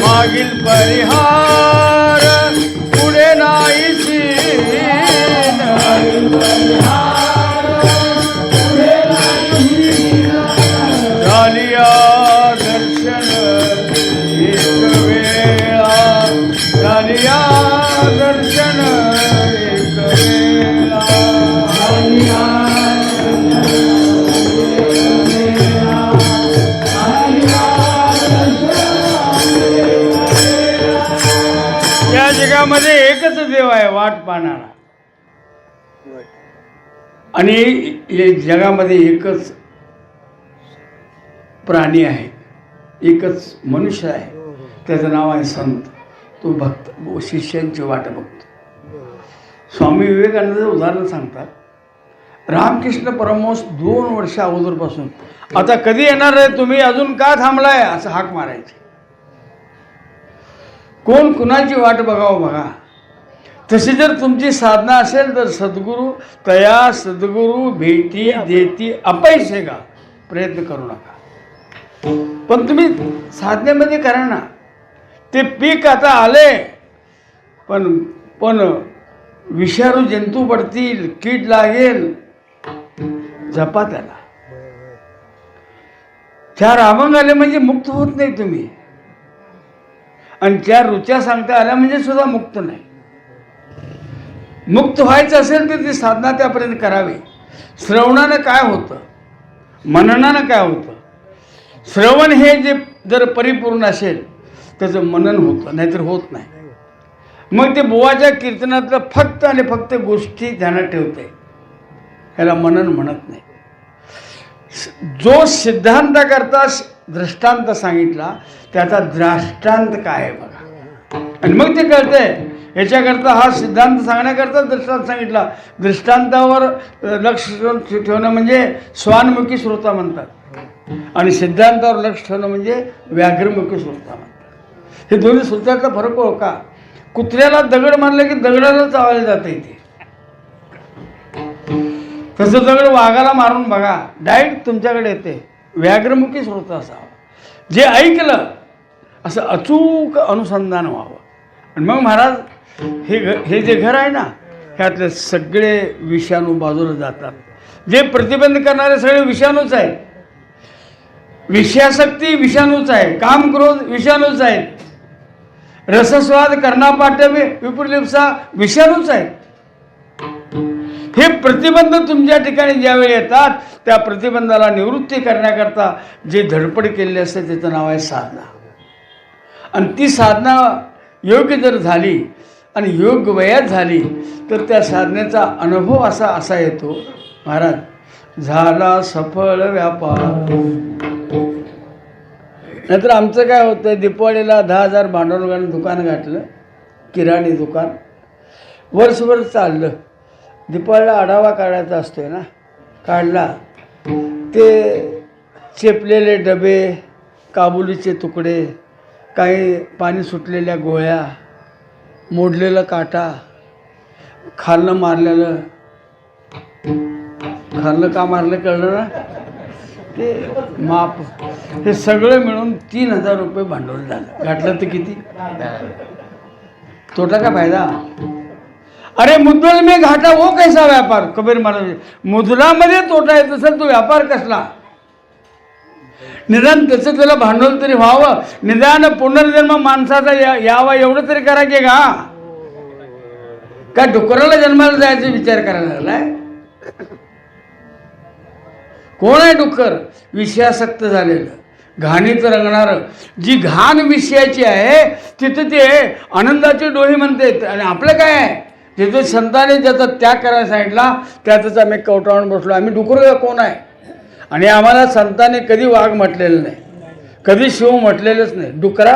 मागील परिहार पुढे नाही सीन, झालिया दर्शन एक वेळा, झालिया दर्शन एक वेळा. या जगामध्ये एकच देव आहे वाट पाहणारा. आणि या जगामध्ये एकच प्राणी आहे, एकच मनुष्य आहे, त्याचं नाव आहे संत. तो भक्त शिष्यांची वाट बघतो. स्वामी विवेकानंद उदाहरण सांगतात. रामकृष्ण परमहंस 2 वर्ष अगोदरपासून आता कधी येणार आहे तुम्ही, अजून का थांबलाय असं हाक मारायचे. कोण कुणाची वाट बघावं बघा. तशी जर तुमची साधना असेल तर सद्गुरू तया सद्गुरू भेटी देती अपैसे का, प्रयत्न करू नका. पण तुम्ही साधनेमध्ये करा ना. ते पीक आता आले, पण विषारू जंतू पडतील, कीड लागेल, जपा त्याला. 4 अभंग आले म्हणजे मुक्त होत नाही तुम्ही. आणि 4 रुच्या सांगता आल्या म्हणजे सुद्धा मुक्त नाही. मुक्त व्हायचं असेल तर ती साधना त्यापर्यंत करावी. श्रवणानं काय होतं, मननानं काय होतं? श्रवण हे जे जर परिपूर्ण असेल त्याचं मनन होतं, नाहीतर होत नाही. मग ते बुवाच्या कीर्तनातलं फक्त आणि फक्त गोष्टी ध्यानात ठेवते, ह्याला मनन म्हणत नाही. जो सिद्धांताकरता दृष्टांत सांगितला त्याचा द्राष्टांत काय आहे बघा, आणि मग ते कळतंय. याच्याकरता हा सिद्धांत सांगण्याकरता दृष्टांत सांगितला. दृष्टांतावर लक्ष ठेवणं म्हणजे स्वानमुखी श्रोता म्हणतात, आणि सिद्धांतावर लक्ष ठेवणं म्हणजे व्याघ्रमुखी श्रोता म्हणतात. हे दोन्ही श्रोत्यातला फरक ओळखा. कुत्र्याला दगड मारलं की दगडाला चावायला जातं इथे, तसं दगड वाघाला मारून बघा, डायरेक्ट तुमच्याकडे येते. व्याघ्रमुखी श्रोता असावा, जे ऐकलं असं अचूक अनुसंधान व्हावं. आणि मग महाराज हे जे घर आहे ना, ह्यातले सगळे विषाणू बाजूला जातात. जे प्रतिबंध करणारे सगळे विषाणूच आहेत. विषयासक्ती विषाणूच आहे, काम क्रोध विषाणूच आहेत, रसस्वाद कर्णापाट्य विपुलिप्सा विषाणूच आहेत. हे प्रतिबंध तुमच्या ठिकाणी ज्यावेळी येतात, त्या प्रतिबंधाला निवृत्ती करण्याकरता जे धडपड केलेली असते त्याचं नाव आहे साधना. आणि ती साधना योग्य जर झाली आणि योग्य वयात झाली तर त्या साधनेचा अनुभव असा येतो, महाराज झाला सफळ व्यापार. नाहीतर आमचं काय होतं, दीपावलीला 10,000 भांडवल घालून दुकान घातलं, किराणी दुकान, वर्षभर चाललं. दीपावलीला आढावा काढायचा असतोय ना, काढला, ते चेपलेले डबे, काबुलीचे तुकडे, काही पाणी सुटलेल्या गोळ्या, मोडलेला काटा, खाल्लं मारलेलं, खाल्लं का मारलं कळलं ना, ते माप, हे सगळं मिळून 3,000 रुपये भांडवल झालं. घातलं तर किती, तोटा का फायदा. अरे मुद्दल में घाटा वो कैसा व्यापार, कबीर महाराज. मुद्दलामध्ये तोटा येत असेल तो व्यापार कसला. निदान त्याचं त्याला भांडवल तरी व्हावं, निदान पुनर्जन्म माणसाचा यावा एवढं तरी करा की का डुकराला जन्माला जायचा विचार करायला लागलाय. कोण आहे डुक्कर, विषयासक्त झालेलं, घाणीत रंगणारं. जी घाण विषयाची आहे तिथं ते आनंदाची डोही म्हणते. आणि आपलं काय आहे, जिथे संतांनी ज्याचा त्याग करायला सांगितला त्यातच आम्ही कवटाळून बसलो. आम्ही डुकर कोण आहे. आणि आम्हाला संतांनी कधी वाघ म्हटलेलं नाही, कधी शिव म्हटलेलंच नाही. डुकरा,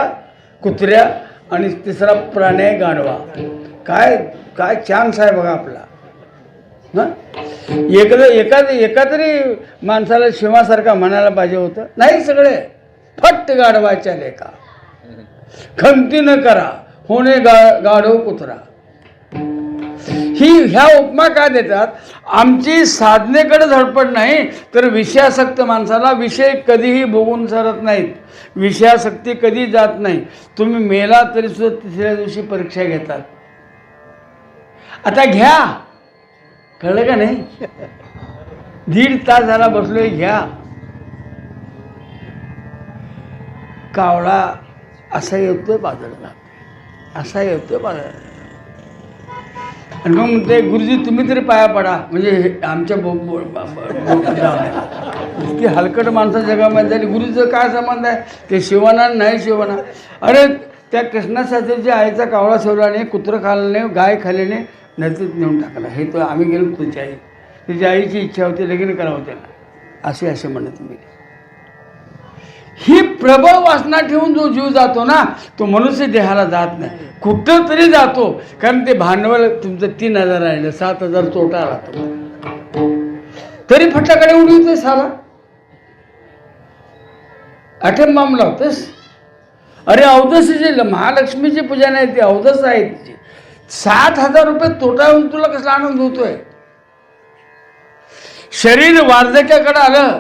कुत्र्या आणि तिसरा प्राणी आहे गाढवा. काय काय चान्स आहे बघा आपला. हां, एका तरी माणसाला शिवासारखा म्हणायला पाहिजे होतं. नाही, सगळे फट्ट गाढवाच्या लेखा, खंती न करा होणे गाढव कुत्रा. ह्या उपमा काय देतात, आमची साधनेकडे धडपड नाही तर विषयासक्त माणसाला विषय कधीही भोगून सरत नाहीत, विषयासक्ती कधी जात नाही. तुम्ही मेला तरी सुद्धा तिसऱ्या दिवशी परीक्षा घेतात. आता घ्या, कळलं का नाही. 1.5 तास झाला बसलोय, घ्या. कावळा असा येतोय बाजारला, असा येतोय बाजारला. आणि मग म्हणते, गुरुजी तुम्ही तरी पाया पडा, म्हणजे आमच्या ती हलकट माणसं जगामध्ये झाली. गुरुजीचं काय संबंध आहे, ते शिवना नाही शिवना. अरे त्या कृष्णाशास्त्रीच्या आईचा कावळा शिवला नाही, कुत्रं खाल्लं नाही, गाय खाल्ली नाही, नदीत नेऊन टाकला. हे तो आम्ही गेलो तुझी आई, तिच्या आईची इच्छा होती लग्न करावं त्याला, असे म्हणत मी. ही प्रबळ वासना ठेवून जो जीव जातो ना, तो मनुष्य देहाला जात नाही, कुठं तरी जातो. कारण ते भांडवल तुमचं 3,000 राहिलं, 7,000 तोटा आला तो, तरी फटाकडे उडवतोय साला. अठम बॉम्ब लावतोस. अरे अवदसीची महालक्ष्मीची पूजा नाही, ती अवदस आहे तिची. 7,000 रुपये तोटा येऊन तुला कसला आनंद होतोय. शरीर वार्धक्याकडे आलं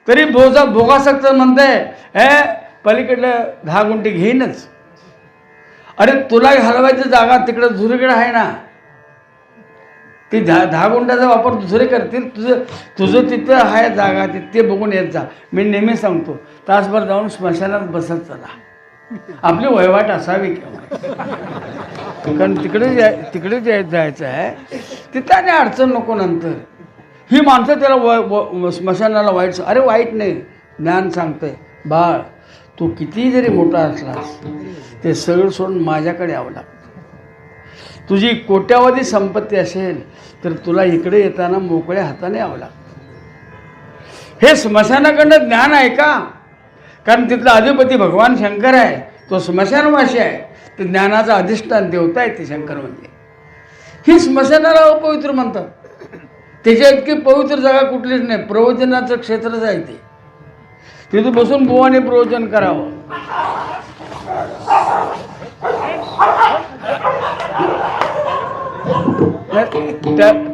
तरी भोगासक्त म्हणताय, हे पलीकडलं 10 गुंठे घेईनच. अरे तुला हलवायची जागा तिकडं दुसरीकडे आहे ना, ती 10 गुंठाचा वापर दुसरे करतील. तुझं तिथं आहे जागा, ते बघून येत जा. मी नेहमी सांगतो, तासभर जाऊन स्मशानात बसत चला, आपली वहिवाट असावी केव्हा. कारण तिकडे जायचं आहे, तिथं आणि अडचण नको नंतर. ही माणसं त्याला स्मशानाला वाईट. अरे वाईट नाही, ज्ञान सांगतंय, बाळ तू कितीही जरी मोठा असलास ते सगळं सोडून माझ्याकडे यावं लागतं. तुझी कोट्यावधी संपत्ती असेल तर तुला इकडे येताना मोकळ्या हाताने यावं लागतं. हे स्मशानाकडनं ज्ञान आहे का? कारण तिथला अधिपती भगवान शंकर आहे, तो स्मशानवासी आहे. ते ज्ञानाचा अधिष्ठान देवता आहे ते शंकर म्हणजे. ही स्मशानाला अपवित्र म्हणतात. त्याच्या इतकी पवित्र जागा कुठलीच नाही. प्रवचनाचं क्षेत्रच आहे ते. तिथे बसून बुवाने प्रवचन करावं.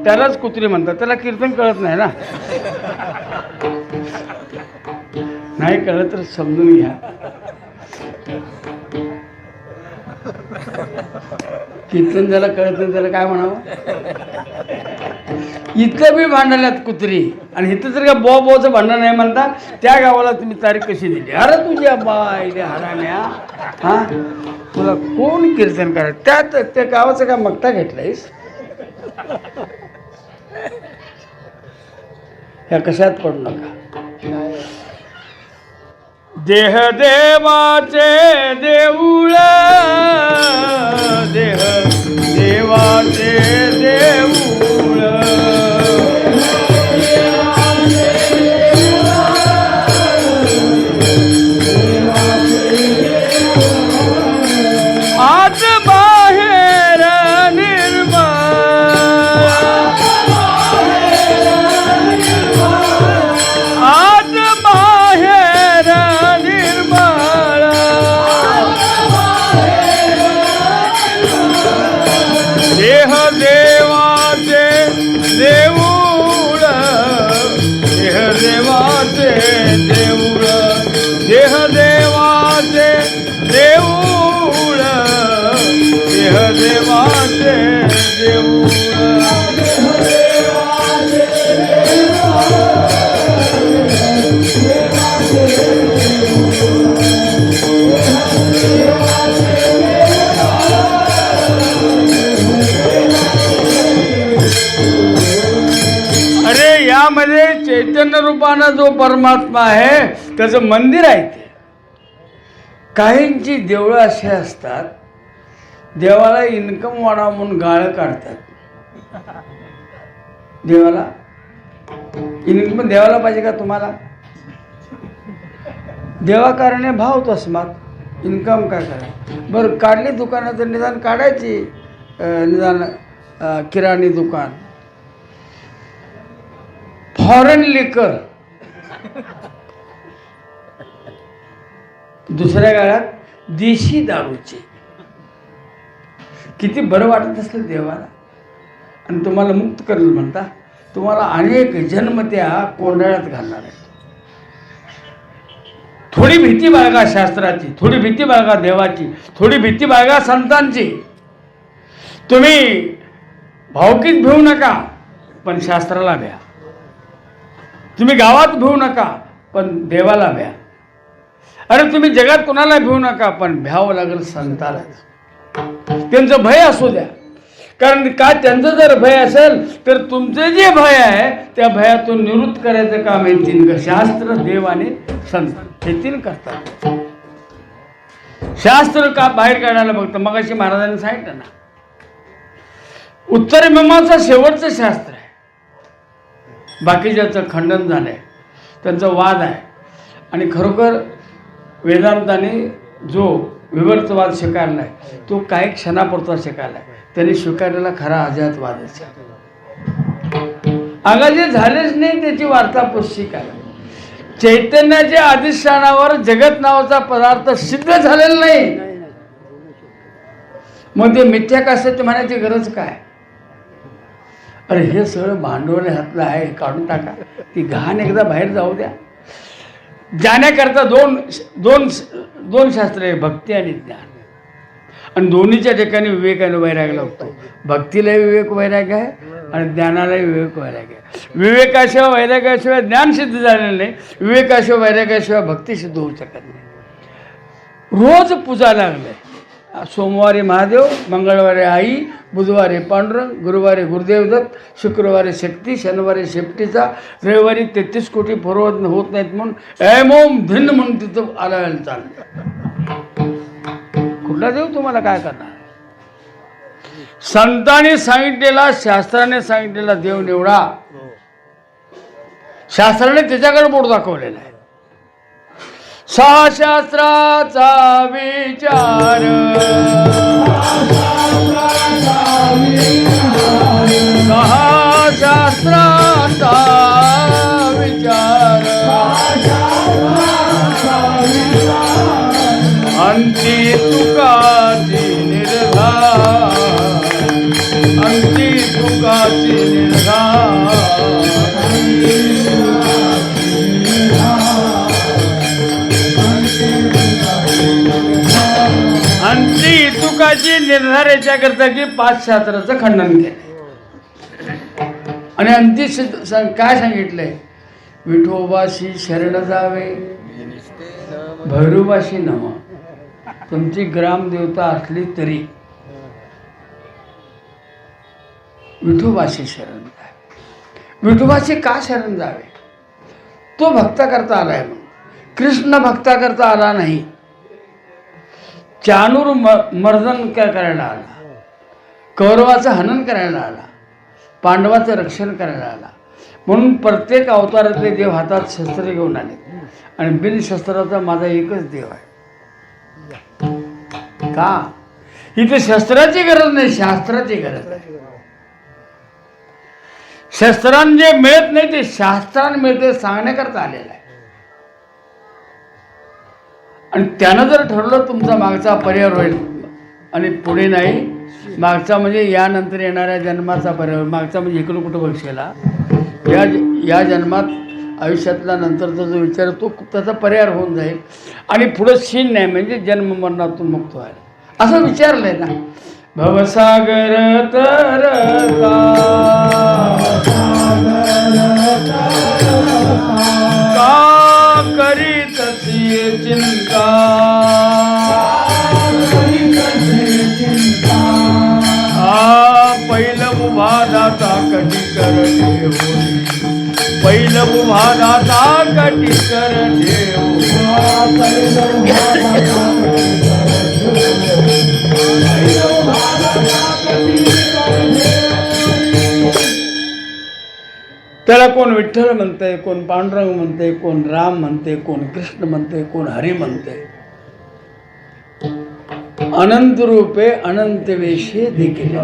त्यालाच कुत्री म्हणतात. त्याला कीर्तन कळत नाही ना. नाही कळत तर समजून घ्या. कीर्तन ज्याला कळत नाही त्याला काय म्हणावं. इथं बी भांडल्यात कुत्री आणि इथं जर का बोचं भांडण नाही म्हणता. त्या गावाला तुम्ही तारीख कशी दिली. अरे तुझ्या बाईले हराण्या, हा तुला कोण कीर्तन करा. त्यात त्या गावाचा काय मगता घेतलायस. ह्या कशात पडू नका. देह देवाचे देऊळ, देह देवाचे देऊळ, आत बाहेर निर्मळ, आत बाहेर निर्मळ, देह देवाचे देऊळ, देह देवाचे देऊळ, देह देवाचे देऊळ, देह देवाचे देऊळ. अरे यामध्ये चैतन्य रूपानं जो परमात्मा आहे त्याचं मंदिर आहे ते. काहींची देवळं अशी असतात, देवाला इन्कम वाढावं म्हणून गाळं काढतात. देवाला इन्कम देवाला पाहिजे का तुम्हाला. देवाकारणे भाव तस्मात इन्कम काय करा. बरं काढली दुकानाचं निदान काढायची, निदान किराणी दुकान. फॉरेन लिकर दुसऱ्या काळात देशी दारूचे. किती बरं वाटत असलं देवाला. आणि तुम्हाला मुक्त करेल म्हणता. तुम्हाला अनेक जन्म त्या कोंडाळ्यात घालणार आहे. थोडी भीती बाळगा शास्त्राची, थोडी भीती बाळगा देवाची, थोडी भीती बाळगा संतांची. तुम्ही भावकीत भिवू नका पण शास्त्राला भ्या. तुम्ही गावात भिवू नका पण देवाला भ्या. अरे तुम्ही जगात कोणाला भिवू नका पण भ्यावं लागेल संताला. त्यांचं भय असू द्या. कारण का त्यांचं जर भय असेल तर तुमचे जे भय आहे त्या भयातून निवृत्त करायचं काम हे तीन शास्त्र, देव आणि संत हे तीन करतात. शास्त्र का बाहेर काढायला बघतं. मग अशी महाराजांनी सांगितलं ना, उत्तर मीमांसा शेवटचं शास्त्र आहे. बाकीच्याचं खंडन झालं आहे, त्यांचा वाद आहे. आणि खरोखर वेदांताने जो विवर्तवाद स्वीकारला आहे तो काही क्षणापुरता स्वीकारला आहे. त्यांनी स्वीकारलेला खरा अजातवादच आहे. अगं जे झालेच नाही त्याची वार्ता पुस्तिक आहे. चैतन्याच्या अधिष्ठानावर जगत नावाचा पदार्थ सिद्ध झालेला नाही. मग ते मिथ्या कसं ते म्हणायची गरज काय. अरे हे सगळं भांडवल हातलं आहे, काढून टाका. ती घाण एकदा बाहेर जाऊ द्या. जाण्याकरता दोन शास्त्र आहे, भक्ती आणि ज्ञान. आणि दोन्हीच्या ठिकाणी विवेक आणि वैराग्य लागतो. भक्तीलाही विवेक वैराग्य आहे आणि ज्ञानालाही विवेक वैराग्य आहे. विवेकाशिवाय वैराग्याशिवाय ज्ञान सिद्ध झालेलं नाही. विवेकाशिवाय वैराग्याशिवाय भक्ती सिद्ध होऊ शकत नाही. रोज पूजा लागले. सोमवारी महादेव, मंगळवारी आई, बुधवारी पांडुरंग, गुरुवारी गुरुदेव दत्त, शुक्रवारी शक्ती, शनिवारी शेपटीचा, रविवारी 33 कोटी फॉरवर्ड होत नाहीत म्हणून ऐम ओम धिन्न म्हणून तिथं आला चाललं. कुठला देव तुम्हाला काय करणार. संतांनी सांगितलेला, शास्त्राने सांगितलेला देव निवडा. शास्त्राने त्याच्याकडे बोट दाखवलेला आहे. सहा शास्त्राचा विचार, सहा शास्त्राचा विचार, अंती तुकाची निर्धार, अंती तुकाची निर्धार. अंती तुकाची निर्धार याच्याकरता की 5 शास्त्राचं खंडन केलं. आणि अंती काय सांगितलंय? विठोबाशी शरण जावे, भैरोबाशी नम. तुमची ग्रामदेवता असली तरी विठोबाशी शरण जावे. विठोबाशी का शरण जावे? तो भक्ता करता आलाय म्हणून. कृष्ण भक्ता करता आला नाही. चाणूर मर्दन काय करायला आला, कौरवाचं हनन करायला आला, पांडवाचं रक्षण करायला आला. म्हणून प्रत्येक अवतारातले देव हातात शस्त्र घेऊन आले. आणि बिनशस्त्राचा माझा एकच देव आहे. का? इथे शस्त्राची गरज नाही, शास्त्राची गरज आहे. शस्त्रांनी जे मिळत नाही ते शास्त्रांनी मिळते सांगण्याकरता आलेलं आहे. आणि त्यानं जर ठरवलं तुमचा मागचा पर्याय होईल आणि पुढे नाही, मागचा म्हणजे यानंतर येणाऱ्या जन्माचा पर्याय, मागचा म्हणजे इकडं कुठं बघशीला, या जन्मात आयुष्यातला नंतरचा जो विचार तो त्याचा पर्याय होऊन जाईल. आणि पुढं शीन नाही म्हणजे जन्म मरणातून मुक्त व्हायला असं विचारलंय ना. भवसागर तरता का करीत चिंता, पैल उभा दाता कटी कर ठेवून, पैल उभा दाता कटी कर ठेवून. त्याला कोण विठ्ठल म्हणते, कोण पांडुरंग म्हणते, कोण राम म्हणते, कोण कृष्ण म्हणते, कोण हरी म्हणते. अनंत रूपे अनंत वेशे देखील.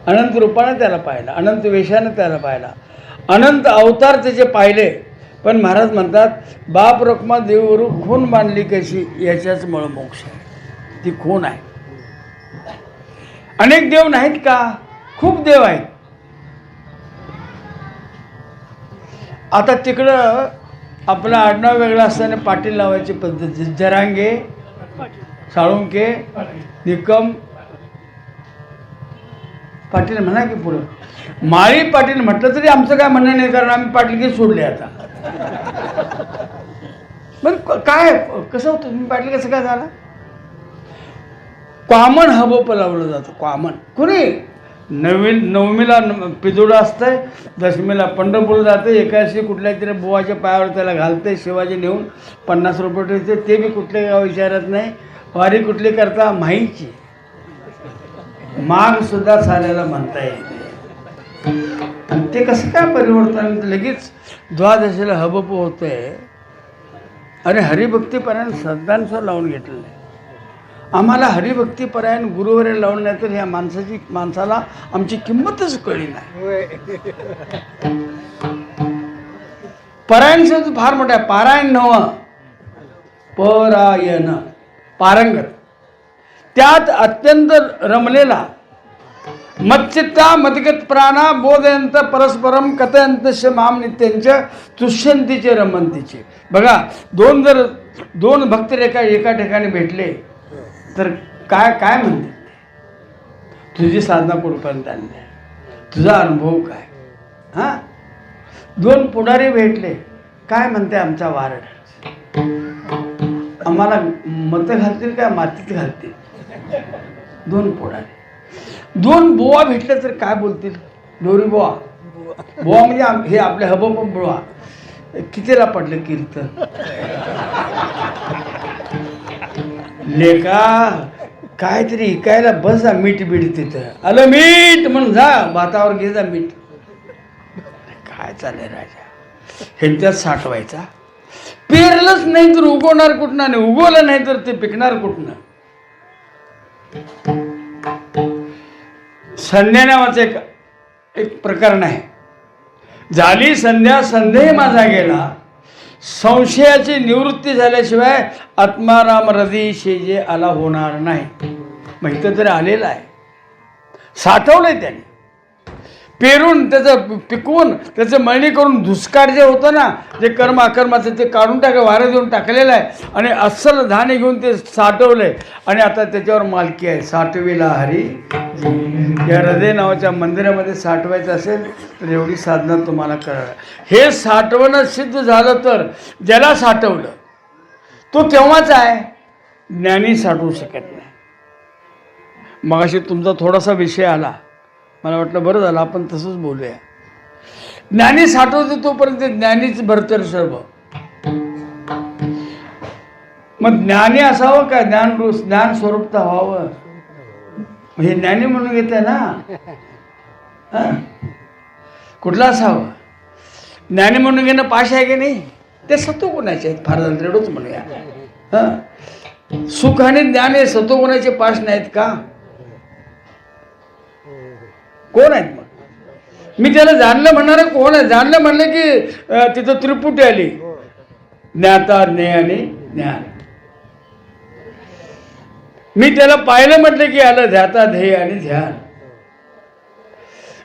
अनंत रूपाने त्याला पाहिला, अनंत वेशाने त्याला पाहिला, अनंत अवतार त्याचे पाहिले. पण महाराज म्हणतात बाप रखमा देवरू खून बांधली कशी, याच्याच मुळे मोक्ष आहे. ती खून आहे. अनेक देव नाहीत का? खूप देव आहेत. आता तिकडं आपला आडनाव वेगळा असताना पाटील लावायची पद्धत. जरांगे, साळुंके, निकम पाटील म्हणा की पुढं माळी पाटील म्हटलं तरी आमचं काय म्हणणं नाही, कारण आम्ही पाटीलकी सोडले आता. मग काय कसं होतं, तुम्ही पाटील कसं काय झाला? कॉमन हबोप लावलं जातं. कॉमन कोणी नवमीला पिदुडा असतंय, दशमीला पंढरपूर जाते, एकादशी कुठल्या तरी बुवाच्या पायावर त्याला घालते, शिवाजी नेऊन 50 रुपये ठेवते. ते बी कुठले गाव विचारत नाही. वारी कुठली करता? माहीची. माग सुद्धा साऱ्याला म्हणता येते. आणि ते कसं काय परिवर्तन लगेच द्वादशीला हबप होतंय. अरे हरिभक्तीपरायण संतांचं लावून घेतलेलं आहे. आम्हाला हरिभक्तीपरायण गुरुवारी लावून नाही तर ह्या माणसाला आमची किंमतच कळली नाही. परायण शब्द फार मोठा आहे. पारायण नव्ह, परायण, पारंगत. त्यात अत्यंत रमलेला मच्चित्ता मदगत प्राणा बोधयंत परस्परम कथयंत माम नित्यांच तुष्यंतीचे रमंतीचे. बघा दोन भक्त एका ठिकाणी भेटले तर काय काय म्हणते, तुझी साधना कुठपर्यंत आणली, तुझा अनुभव काय. हां, 2 पुढारी भेटले, काय म्हणते आमचा वारड, आम्हाला मतं घालतील काय मातीत घालतील. 2 पुढारी. 2 बुवा भेटले तर काय बोलतील, डोरी बुवा. बुवा म्हणजे हे आपले हबप बुवा. कितीला पडलं कीर्तन. लेका काहीतरी इकायला बस जा, मीठ बीठ तिथं आलं मीठ म्हणून जा भातावर घे जा मीठ. काय चाललंय राजा, ह्यांच्यात साठवायचा. पेरलंच नाही तर उगवणार कुठनं, आणि उगवलं नाही तर ते पिकणार कुठनं. संध्या नावाचं एक प्रकरण आहे. झाली संध्या, संदेह माझा गेला, संशयाची निवृत्ती झाल्याशिवाय आत्माराम हृदय शेजे आला होणार नाही. मग इथं तरी आलेला आहे, साठवलंय त्याने, पेरून त्याचं पिकवून त्याचं मळणी करून धुसकाट जे होतं ना, जे कर्म अकर्माचं ते काढून वारं देऊन टाकलेलं आहे, आणि अस्सल धान्य घेऊन ते साठवलंय, आणि आता त्याच्यावर मालकी आहे. साठविला हरी. या हृदय नावाच्या मंदिरामध्ये साठवायचं असेल तर एवढी साधना तुम्हाला करावी. हे साठवणं सिद्ध झालं तर ज्याला साठवलं तो केव्हाच आहे, ज्ञानी साठवू शकत नाही. मगाशी तुमचा थोडासा विषय आला, मला वाटलं बरं झालं आपण तसंच बोलूया. ज्ञानी साठवतो तोपर्यंत ज्ञानीच भरतर सर्व. मग ज्ञानी असावं का, ज्ञान स्वरूपता व्हावं. हे ज्ञानी म्हणून घेते ना, कुठला असावं. ज्ञानी म्हणून घेणं पाश आहे की नाही, ते सत्वगुणाचे आहेत. फार झालं एवढंच म्हणूया. सुख आणि ज्ञान हे सत्वगुणाचे पाश नाहीत का, कोण आहेत मग. मी त्याला जाणलं म्हणणार कोण आहे. जाणलं म्हणलं की तिथं त्रिपुटी आली, ज्ञाता ज्ञेय आणि ज्ञान. मी त्याला पाहिलं म्हटलं की आलं ध्याता ध्येय आणि ध्यान.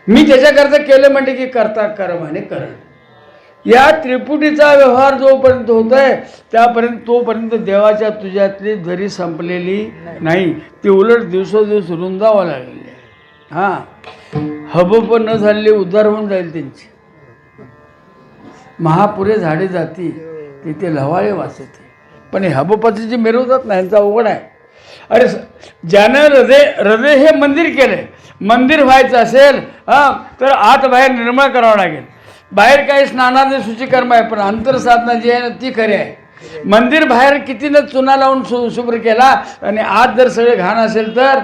मी त्याच्याकरता केलं म्हटलं की करता कर्म आणि करण. या त्रिपुटीचा व्यवहार जोपर्यंत होत आहे त्यापर्यंत तोपर्यंत देवाच्या तुझ्यातली जरी संपलेली नाही, ती उलट दिवसोदिवस रुंदावं लागलेली आहे. हां, हबप न झालेली उद्धार होऊन जाईल त्यांची. महापुरे झाडे जाती तिथे लवाळे वाचते. पण हे हबपाचे जे मिरवतात ना, यांचा अवघड आहे. अरे ज्यानं हृदय हे मंदिर केलंय, मंदिर व्हायचं असेल तर आत बाहेर निर्मळ करावं लागेल. बाहेर काही स्नानाचे शुचिकर्म आहे, पण अंतरसाधना जी आहे ना ती खरी आहे. मंदिर बाहेर किती न चुना लावून शुभ्र केला, आणि आत जर सगळे घाण असेल तर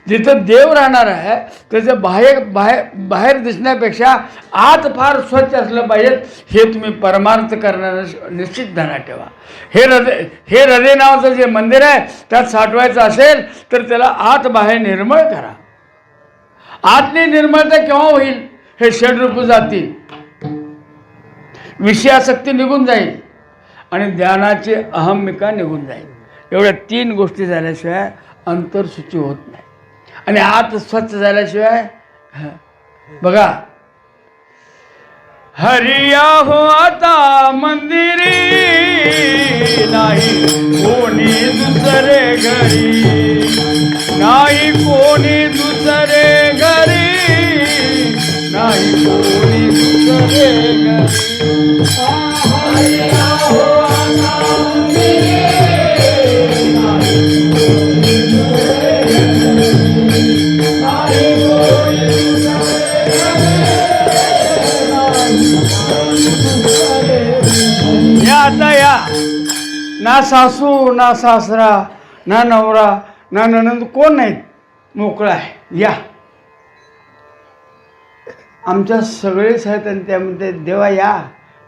जिथं देव राहणार आहे त्याचं बाहेर दिसण्यापेक्षा आत फार स्वच्छ असलं पाहिजे. हे तुम्ही परमार्थ करणारा निश्चित ध्यानात ठेवा. हे हृदय नावाचं जे मंदिर आहे त्यात साठवायचं असेल तर त्याला आत बाहेर निर्मळ करा. आतली निर्मळता केव्हा होईल, हे षड्रूप जातील, विषयासक्ती निघून जाईल, आणि ध्यानाची अहमिका निघून जाईल. एवढ्या 3 गोष्टी झाल्याशिवाय अंतर्शुची होत नाही, आणि आत स्वच्छ झाल्याशिवाय. बघा, हरिया हो आता मंदिरी, नाही कोणी दुसरे घरी, नाही कोणी दुसरे घरी, नाही कोणी दुसरे घरी. हरिया हो आता मंदिरी, आता या ना सासू ना सासरा ना नवरा ना नणंद कोण नाहीत, मोकळा आहे. या आमच्या सगळेच आहेत, आणि त्यामध्ये देवा या.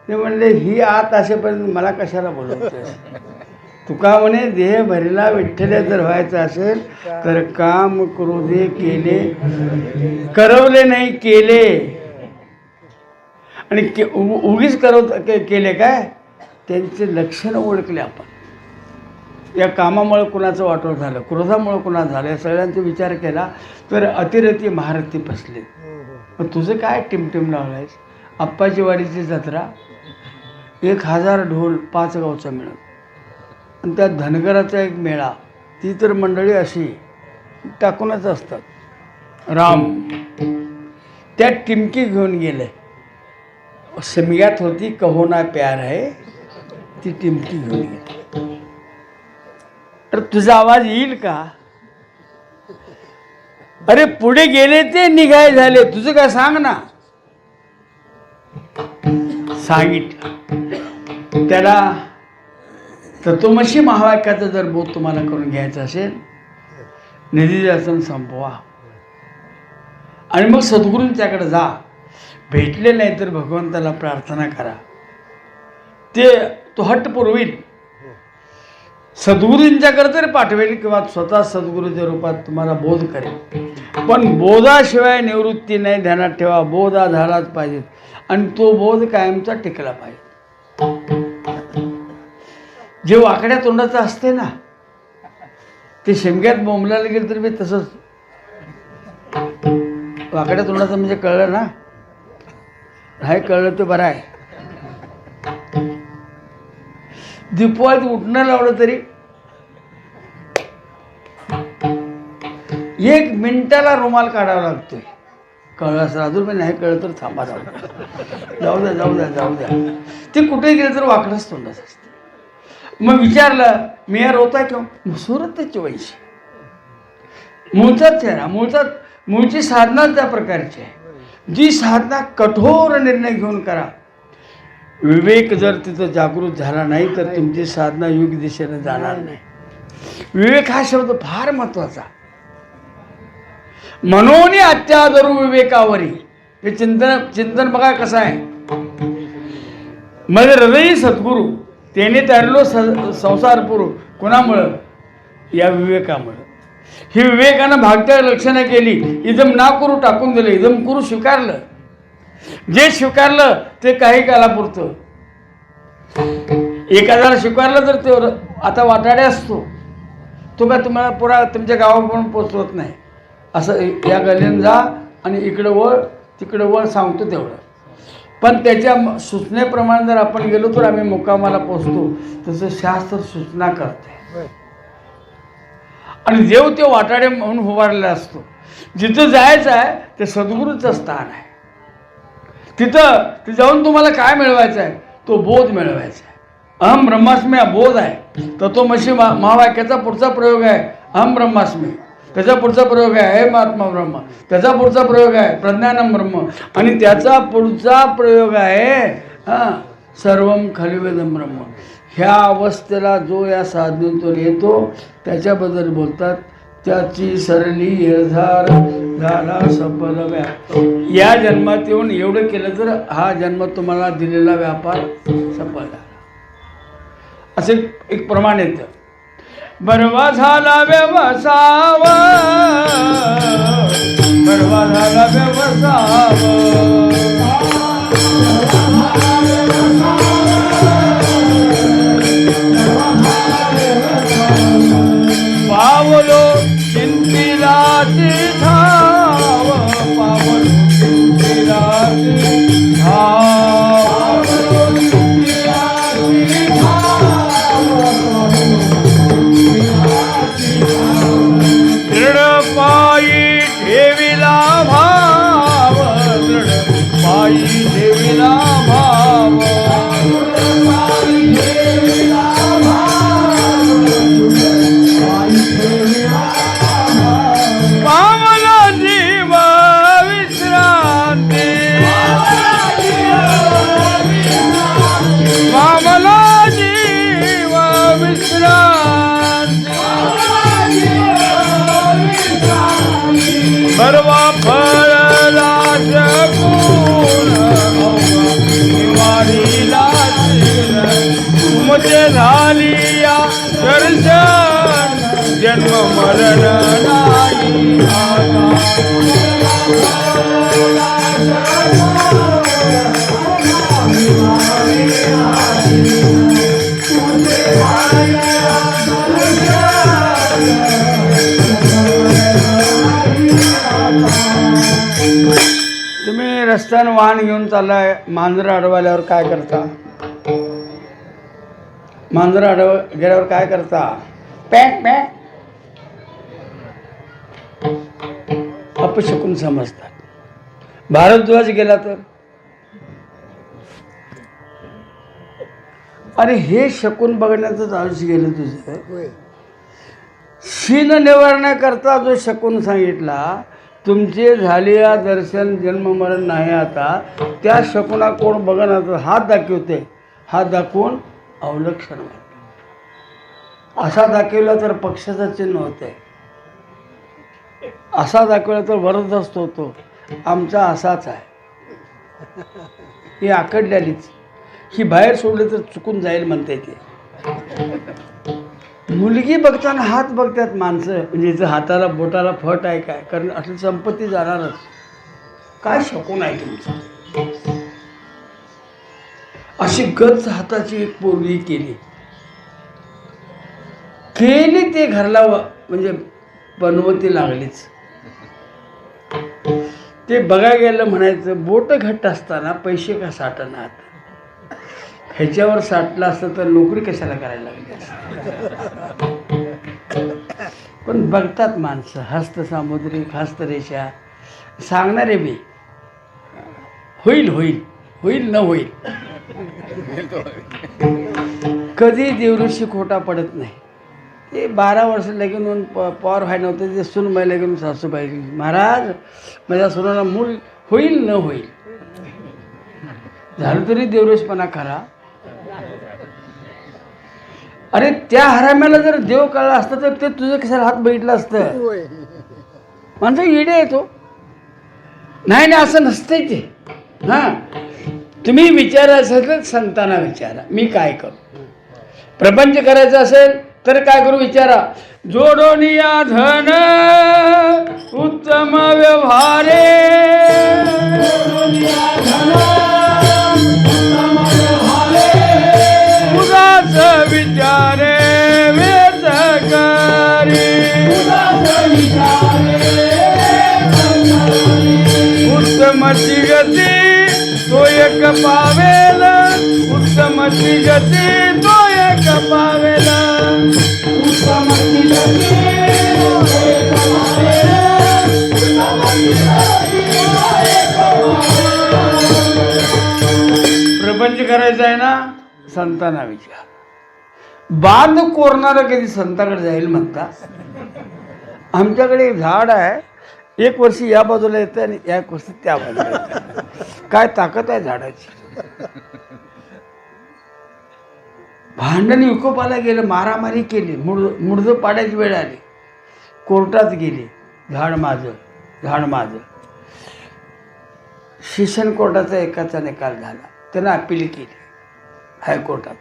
ते म्हणले ही आत असेपर्यंत मला कशाला बोलवतोय. तुका म्हणे देह भरला विठ्ठल जर व्हायचं असेल तर काम क्रोधे केले, करवले नाही केले. आणि उगीच केले काय, त्यांचे लक्षणं ओळखले आपण. या कामामुळे कुणाचं वाटोळ झालं, क्रोधामुळे कुणाचं झालं, या सगळ्यांचा विचार केला तर अतिरथी महारथी फसले. मग तुझं काय टिमटिम लावलं आहेस. आप्पाची वाडीची जत्रा, 1000 ढोल 5 गावचा मिळत, आणि त्या धनगराचा एक मेळा. ती तर मंडळी अशी टाकूनच असतात. राम त्या टिमकी घेऊन गेले, समियात होती कहो ना प्यार है, ती टिमकी घेऊन गेली. तर तुझा आवाज येईल का. अरे पुढे गेले ते निघाय झाले, तुझं काय सांग ना. सांगितलं त्याला. तत्वमसी महावाक्याचा जर बोध तुम्हाला करून घ्यायचा असेल निधी व्यसन संपवा आणि मग सद्गुरूंच्याकडे जा. भेटले नाही तर भगवंताला प्रार्थना करा, तो हट्ट पुरवील. सद्गुरूंच्याकडे तरी पाठवेल किंवा स्वतः सद्गुरूच्या रूपात तुम्हाला बोध करेल. पण बोधाशिवाय निवृत्ती नाही, ध्यानात ठेवा. बोध हा झालाच पाहिजे आणि तो बोध कायमचा टिकला पाहिजे. जे वाकड्या तोंडाचं असते ना, ते शेमग्यात बोंबलायला गेलं तरी मी तसंच. वाकड्या तोंडाचं म्हणजे कळलं ना, नाही कळलं ते बरं आहे. दीपवाळीत उठणं लावलं तरी 1 मिनिटाला रुमाल काढावा लागतोय. कळलं असं अजून पण नाही कळलं तर थांबा, जाऊ द्या. ते कुठे गेलं तर वाकडंच तोंडाचं असतं. मग विचारलं, मी या रोता किंवा सुरतची वैशी, मूळचाच चेहरा, मूळची साधना त्या प्रकारची आहे. जी साधना कठोर निर्णय घेऊन करा. विवेक जर तिथं जागृत झाला नाही तर तुमची साधना योग्य दिशेने जाणार नाही. विवेक हा शब्द फार महत्वाचा. मनोनी अत्यादरू विवेकावरी, हे चिंतन बघा कसं आहे. मध्ये हृदयी सद्गुरू, त्याने तारलो संसार पुरू. कोणामुळं? या विवेकामुळं. ही विवेकानं भागत्या लक्षणं केली. इदम ना करू टाकून दिलं, इदम करू स्वीकारलं. जे स्वीकारलं ते काही कालापुरतं. एखाद्याला स्वीकारलं तर ते आता वाटाडे असतो, तो काय तुम्हाला पुरा तुमच्या गावापर्यंत पोचवत नाही. असं या गल्लीनं जा आणि इकडं वळ तिकडं वळ सांगतो तेवढं. पण त्याच्या सूचनेप्रमाणे जर आपण गेलो तर आम्ही मुक्कामाला पोचतो. तसं शास्त्र सूचना करते आणि देव ते वाटाडे म्हणून उभारलेला असतो. जिथं जायचं आहे ते सद्गुरूचं स्थान आहे. तिथं जाऊन तुम्हाला काय मिळवायचं आहे? तो बोध मिळवायचा आहे. अहम ब्रह्मास्मी हा बोध आहे. तत्वमसी महावाक्याचा पुढचा प्रयोग आहे अहम ब्रह्मास्मी. त्याचा पुढचा प्रयोग आहे हे महात्मा ब्रह्म. त्याचा पुढचा प्रयोग आहे प्रज्ञानम ब्रह्म. आणि त्याचा पुढचा प्रयोग आहे सर्वम खलिवेदम ब्रह्म. ह्या अवस्थेला जो या साधनेतून येतो त्याच्याबद्दल बोलतात, त्याची सरली निर्धार झाला सफल व्याप. या जन्मात येऊन एवढं केलं तर हा जन्म तुम्हाला दिलेला व्यापार सफल झाला. असे एक प्रमाण येतं. बरवा झाला व्यवसाव, बरवा झाला व्यवसाव, पावलो चिंतिला ठाव, पावलो चिंतिला पायी ठेविला भाव, पायी ठेविला भाव, पावला जीव विश्रांती, पावला जीव विश्रांती, परवा फळला शकून वारीला तुमचे झाली या दर्शन, जन्म मरण नाही तुम्ही रस्त्यानं वाहन घेऊन चाललाय, मांजरं अडवायल्यावर काय करता? मांजरं गेल्यावर काय करता? पॅक पॅक अपशकुन समजतात. भारद्वाज गेला तर अरे हे शकून बघण्याचंच आयुष्य गेलं तुझं. शीन निवारण्याकरता जो शकून सांगितला, तुमचे झाले या दर्शन जन्म मरण नाही आता, त्या शकुना कोण बघणार? हात दाखवते, हात दाखवून अवलक्षण वाटतं. असा दाखवला तर पक्षाचं चिन्ह होतंय. असा दाखवला तर वरदस्त होतो. आमचा असाच आहे. ही आकडल्यालीच, ही बाहेर सोडली तर चुकून जाईल म्हणते ते. मुलगी बघताना हात बघतात माणसं, म्हणजे हिचं हाताला बोटाला फट आहे काय, कारण असली संपत्ती जाणारच. काय शकून आहे तुमचं. अशी गच्च हाताची एक पोरगी केली ते घरला म्हणजे बनवती लागलीच. ते बघायला गेलं म्हणायचं बोट घट्ट असताना पैसे का साठणार, ह्याच्यावर साठलं असतं तर नोकरी कशाला करायला लागली असती. पण बघतात माणसं, हस्त सामुद्रिक, हस्तरेषा सांगणारे बी होईल होईल होईल न होईल. कधी देवऋषी खोटा पडत नाही. ते 12 वर्ष लगीन होऊन पॉवर व्हाय नव्हतं, ते सूनबाई लगीन सासूबाई, महाराज माझ्या सुनाला मूल होईल न होईल. झालं तरी देवऋषपणा खरा. अरे त्या हराम्याला जर देव कळला असतं तर ते तुझं कशाला हात बघितलं असतं. माणसं येडे येतो. नाही नाही असं नसतंय ते. हां, तुम्ही विचारायचं असेल तर संतांना विचारा, मी काय करू. प्रपंच करायचं असेल तर काय करू विचारा. जोडोनिया धन उत्तम व्यवहारे, उदास विचारे वेद करी, उत्तमची गती तो एक पावेल, उत्तमची गती तो एक पावेल, उत्तमची गती तो एक पावेल, उत्तमची गती तो एक पावेल. प्रपंच करायचं आहे ना, संतांना विचार. बांध कोरणारं कधी संताकडे जाईल म्हणता. आमच्याकडे एक झाड आहे, एक वर्षी या बाजूला येतं आणि एक वर्षी त्या बाजूला येतं. काय ताकद आहे झाडाची. भांडण विकोपाला गेलं, मारामारी केली, मुडदं पाडायची वेळ आली, कोर्टात गेली. झाड माझं. सेशन कोर्टाचा एकाचा निकाल झाला, त्यानं अपील केली हायकोर्टात.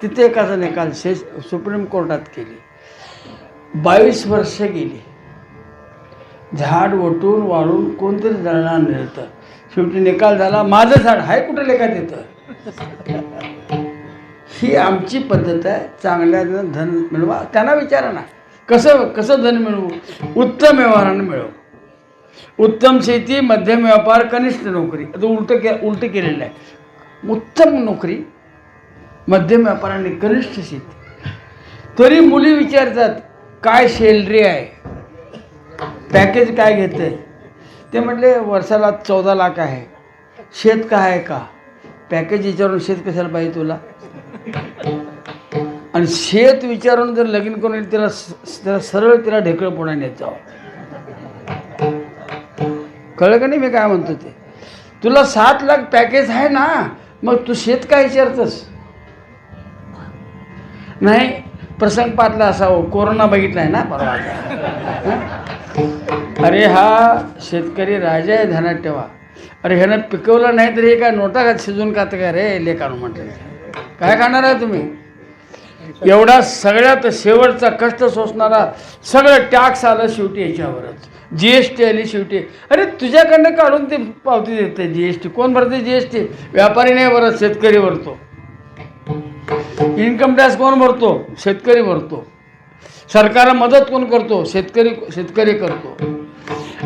तिथे एकाचा निकाल सुप्रीम कोर्टात केली. 22 वर्ष गेली. झाड वटून वाळून कोणतरी जळणार मिळतं. शेवटी निकाल झाला, माझं झाड हाय कुठं लेखात येतं. ही आमची पद्धत आहे. चांगल्या धन मिळवा. त्यांना विचारा ना कसं धन मिळवू. उत्तम व्यवहारानं मिळवू. उत्तम शेती, मध्यम व्यापार, कनिष्ठ नोकरी. आता उलट केलेलं आहे. उत्तम नोकरी, मध्यम व्यापार आणि कनिष्ठ शेती. तरी मुली विचारतात काय सॅलरी आहे, पॅकेज काय घेतं आहे. ते म्हटले वर्षाला 14 लाख आहे. शेत काय आहे का. पॅकेज विचारून शेत कशाला पाहिजे तुला. आणि शेत विचारून जर लगीन करून तिला सरळ तिला ढेकळ पुढे जावं. कळलं का नाही मी काय म्हणतो ते. तुला 7 लाख पॅकेज आहे ना, मग तू शेत काय विचारतस. नाही प्रसंग पातला असावं. कोरोना बघितलाय ना परवा. अरे हा शेतकरी राजा आहे, ध्यानात ठेवा. अरे ह्यानं पिकवलं नाही तरी हे काय नोटा का शिजून खातं का रे लेकानं म्हटलं. काय खाणार आहे तुम्ही. एवढा सगळ्यात शेवटचा कष्ट सोसणारा सगळं टॅक्स आलं शेवटी याच्यावरच. GST आली शेवटी. अरे तुझ्याकडनं काढून ते पावती देते GST. कोण भरते GST. व्यापारी नाही भरत, शेतकरी भरतो. इन्कम टॅक्स कोण भरतो. शेतकरी भरतो. सरकारला मदत कोण करतो. शेतकरी करतो.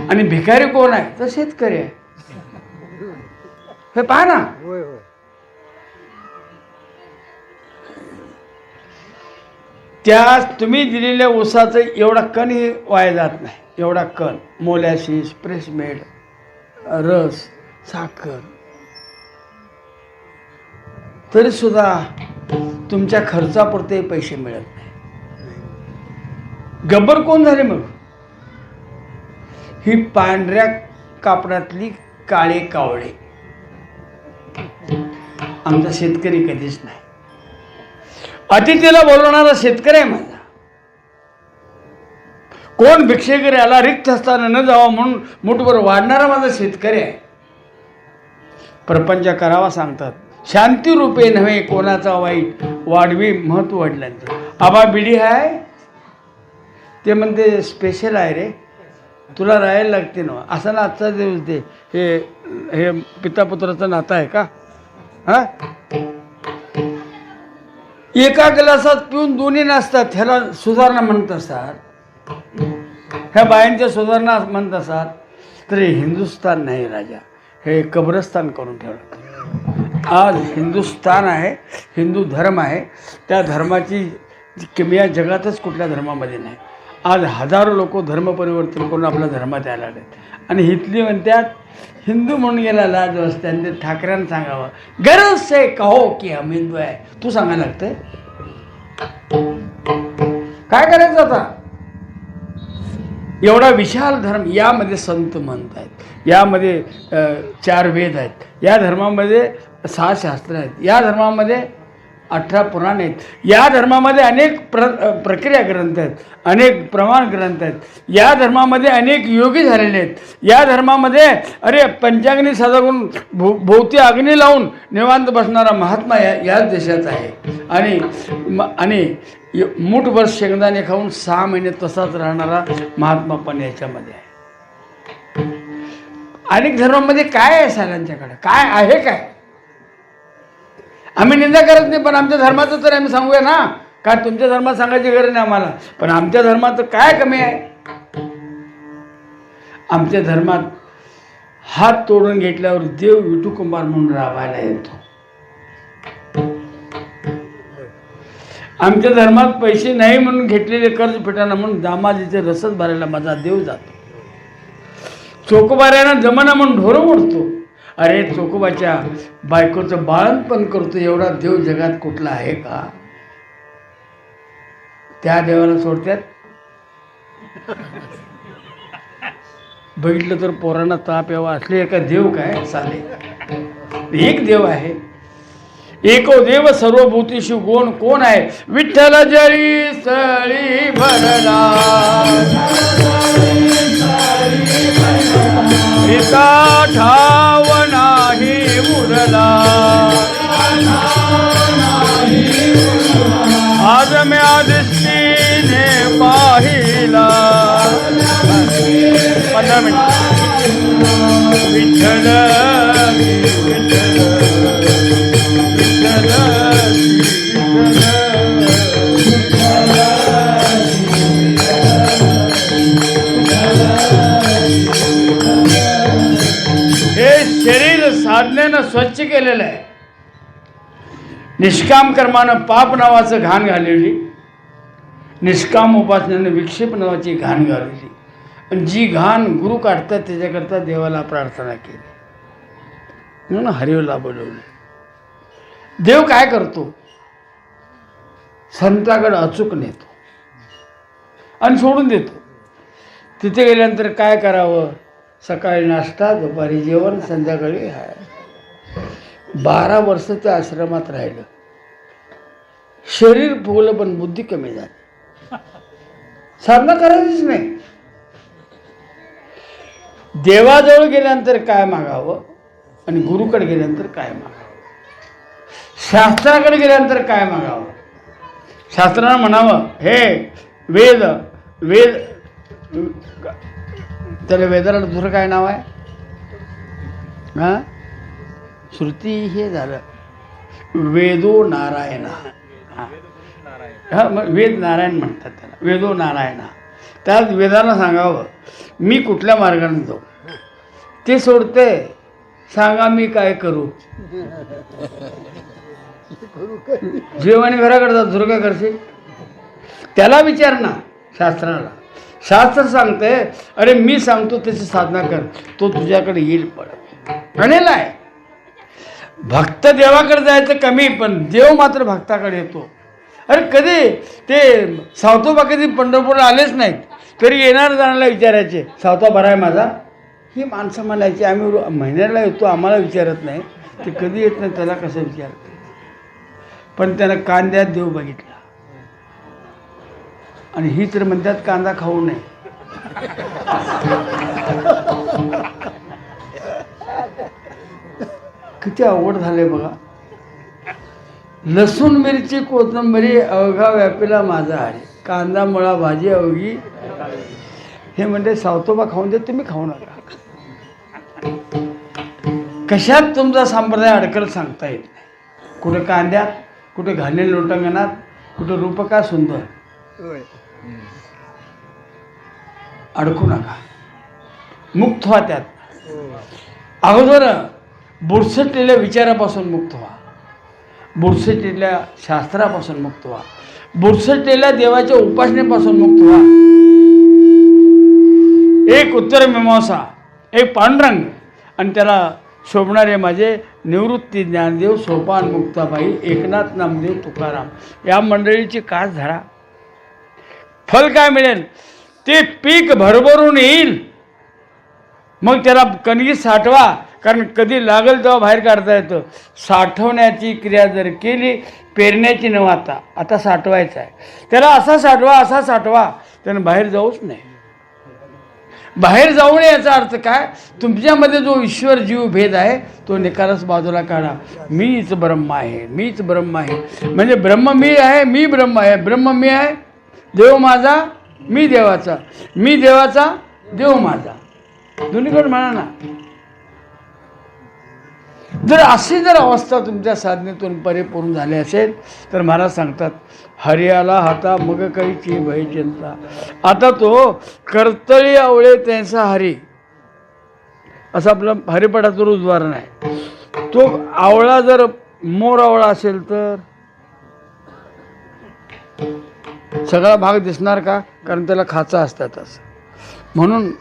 आणि भिकारी कोण आहे तर शेतकरी आहे. हे पहा ना. त्या तुम्ही दिलेल्या ऊसाचं एवढा कणही वाया जात नाही. एवढा कण, मोलॅसिस, प्रेसमेड, रस, साखर, तरी सुद्धा तुमच्या खर्चापुरते पैसे मिळत नाही. गब्बर कोण झाले मग. ही पांढऱ्या कापडातली काळे कावळे. आमचा शेतकरी कधीच नाही. अतिथीला बोलवणारा शेतकरी आहे माझा. कोण भिक्षेकरी आला रिक्त असताना न जावा म्हणून मुठभर वाढणारा माझा शेतकरी आहे. प्रपंच करावा सांगतात. शांती रूपे नव्हे कोणाचा वाईट, वाढवी महत्व वडिलांचं. आबा बिडी आहे ते म्हणते स्पेशल आहे रे, तुला राहायला लागते ना. असं ना आजचा दिवस ते हे पिता पुत्राचं नातं आहे का? हां, एका ग्लासात पिऊन दोन्ही नसतात, ह्याला सुधारणा म्हणत असतात. ह्या बायांच्या सुधारणा म्हणत असतात. तर हे हिंदुस्थान नाही राजा, हे कब्रस्तान करून ठेवलं. आज हिंदुस्थान आहे, हिंदू धर्म आहे. त्या धर्माची किमया जगातच कुठल्या धर्मामध्ये नाही. आज हजारो लोक धर्म परिवर्तन करून आपल्या धर्मात यायला लागलेत आणि हितली म्हणतात हिंदू म्हणून गेला लाज वाजते. ठाकऱ्यांना सांगावं गरज से कहो की हम हिंदू आहे. तू सांगायला लागतंय काय करायचं आता? एवढा विशाल धर्म, यामध्ये संत म्हणत आहेत, यामध्ये 4 वेद आहेत, या धर्मामध्ये 6 शास्त्र आहेत, या धर्मामध्ये 18 पुराण आहेत, या धर्मामध्ये अनेक प्रक्रिया ग्रंथ आहेत, अनेक प्रमाण ग्रंथ आहेत, या धर्मामध्ये अनेक योगी झालेले आहेत, या धर्मामध्ये अरे पंचाग्नी साधा करून भोवती अग्नी लावून निवांत बसणारा महात्मा याच देशात आहे. आणि मूठभर शेंगदाणे खाऊन 6 महिने तसाच राहणारा महात्मा पण याच्यामध्ये आहे. अनेक धर्मामध्ये काय आहे साऱ्यांच्याकडे? काय आहे? काय आम्ही निंदा करत नाही, पण आमच्या धर्माचं तर आम्ही सांगूया ना. काय तुमच्या धर्मात सांगायची गरज नाही आम्हाला, पण आमच्या धर्मात काय कमी आहे? आमच्या धर्मात हात तोडून घेतल्यावर देव विठुकुमार म्हणून राहायला येतो. आमच्या धर्मात पैसे नाही म्हणून घेतलेले कर्ज फिटाना म्हणून दामाजीचे रसद भरायला माझा देव जातो. चोकोबाऱ्यानं जमाना म्हणून ढोरं ओढतो. अरे चोकोबाच्या बायकोचं बाळंतपण करतो, एवढा देव जगात कुठला आहे का? त्या देवाला सोडत्यात. बघितलं तर पोरांना ताप यावा असले एका देव काय चाले. एक देव आहे, एको देव सर्वभूतीशी गुण कोण आहे? विठ्ठल जरी सळी भरला पिता ठाव नाही उरला. आज म्या दृष्टीने पाहिला. 15 मिनिट. विठ्ठल विठ्ठल शरीर साधनेनं स्वच्छ केलेलं आहे. निष्काम कर्मानं पाप नावाचं घाण घालवली, निष्काम उपासनेनं विक्षेप नावाची घाण घालवली. आणि जी घाण गुरु काढतात त्याच्याकरता देवाला प्रार्थना केली, म्हणून हरिवला बोलवलं. देव काय करतो? संताकडे अचूक नेतो आणि सोडून देतो. तिथे गेल्यानंतर काय करावं? सकाळी नाश्ता, दुपारी जेवण, संध्याकाळी हाय. 12 वर्ष त्या आश्रमात राहिलं. शरीर फुगलं पण बुद्धी कमी झाली. साधना करायचीच नाही. देवाजवळ गेल्यानंतर काय मागावं आणि गुरुकडे गेल्यानंतर काय मागावं, शास्त्राकडे गेल्यानंतर काय मागावं. शास्त्रानं म्हणावं हे वेद वेद, त्याला वेदाला दुसरं काय नाव आहे? हां, श्रुती हे झालं वेदो नारायणा. हां, मग वेद नारायण म्हणतात त्याला, वेदो नारायणा. त्यात वेदाला सांगावं मी कुठल्या मार्गाने जाऊ. ते सोडते सांगा मी काय करू. जेवणी घराकडे जात दुसरं काय करशील? त्याला विचार ना शास्त्राला. शास्त्र सांगते अरे मी सांगतो त्याची साधना कर, तो तुझ्याकडे येईल. पडत म्हणेल आहे. भक्त देवाकडे जायचं कमी, पण देव मात्र भक्ताकडे येतो. अरे कधी ते सावतोबा कधी पंढरपूरला आलेच नाहीत, तरी येणार जाण्याला विचारायचे सावता बरा आहे माझा. ही माणसं म्हणायची आम्ही महिन्याला येतो, आम्हाला विचारत नाही. ते कधी येत नाही, त्याला कसं विचारते? पण त्यानं कांद्यात देव बघितला. आणि ही तर म्हणतात कांदा खाऊ नये. किती अवघड झाले बघा. लसूण मिरची कोथिंबरी अवघा व्यापीला माझा हारी, कांदा मुळा भाजी अवघी. हे म्हणजे सावतोबा खाऊन दे, तुम्ही खाऊ नका. कशात तुमचा संप्रदाय अडकल सांगता येत नाही. कुठे कांद्यात, कुठे घाणे लोटांगणात, कुठे रूपका सुंदर. अडकू नका, मुक्त व्हा त्यात. अगोदर बुरसटलेल्या विचारापासून मुक्त व्हा, बुरसटलेल्या शास्त्रापासून मुक्त व्हा, बुरसटलेल्या देवाच्या उपासनेपासून मुक्त व्हा. एक उत्तर मीमांसा, एक पांडुरंग, आणि त्याला शोभणारे माझे निवृत्ती ज्ञानदेव, सोपान मुक्ताबाई, एकनाथ नामदेव, तुकाराम या मंडळीची कास धरा. फल काय मिळेल? ते पीक भरभरून येईल. मग त्याला कणगीत साठवा, कारण कधी लागेल तेव्हा बाहेर काढता येतं. साठवण्याची क्रिया जर केली, पेरण्याची नव्ह, आता साठवायचं आहे. त्याला असा साठवा, असा साठवा, त्यानं बाहेर जाऊच नाही. बाहेर जाऊ नये याचा अर्थ काय? तुमच्यामध्ये जो ईश्वर जीव भेद आहे तो निकालच बाजूला काढा. मीच ब्रह्म आहे, मीच ब्रह्म आहे. म्हणजे ब्रह्म मी आहे, मी ब्रह्म आहे. ब्रह्म मी आहे, देव माझा, मी देवाचा, मी देवाचा, देव माझा. दोन्हीकडे म्हणा ना. जर अशी जर अवस्था तुमच्या साधनेतून परिपूर्ण झाली असेल तर महाराज सांगतात, हरियाला हाता मग कैची भय चिंता. आता तो कर्तळी आवळे त्यांचा हरी, असं आपलं हरिपाठाचं उद्गारण आहे. तो आवळा जर मोर आवळा असेल तर सगळा भाग दिसणार का? कारण त्याला खाचा असतातच. म्हणून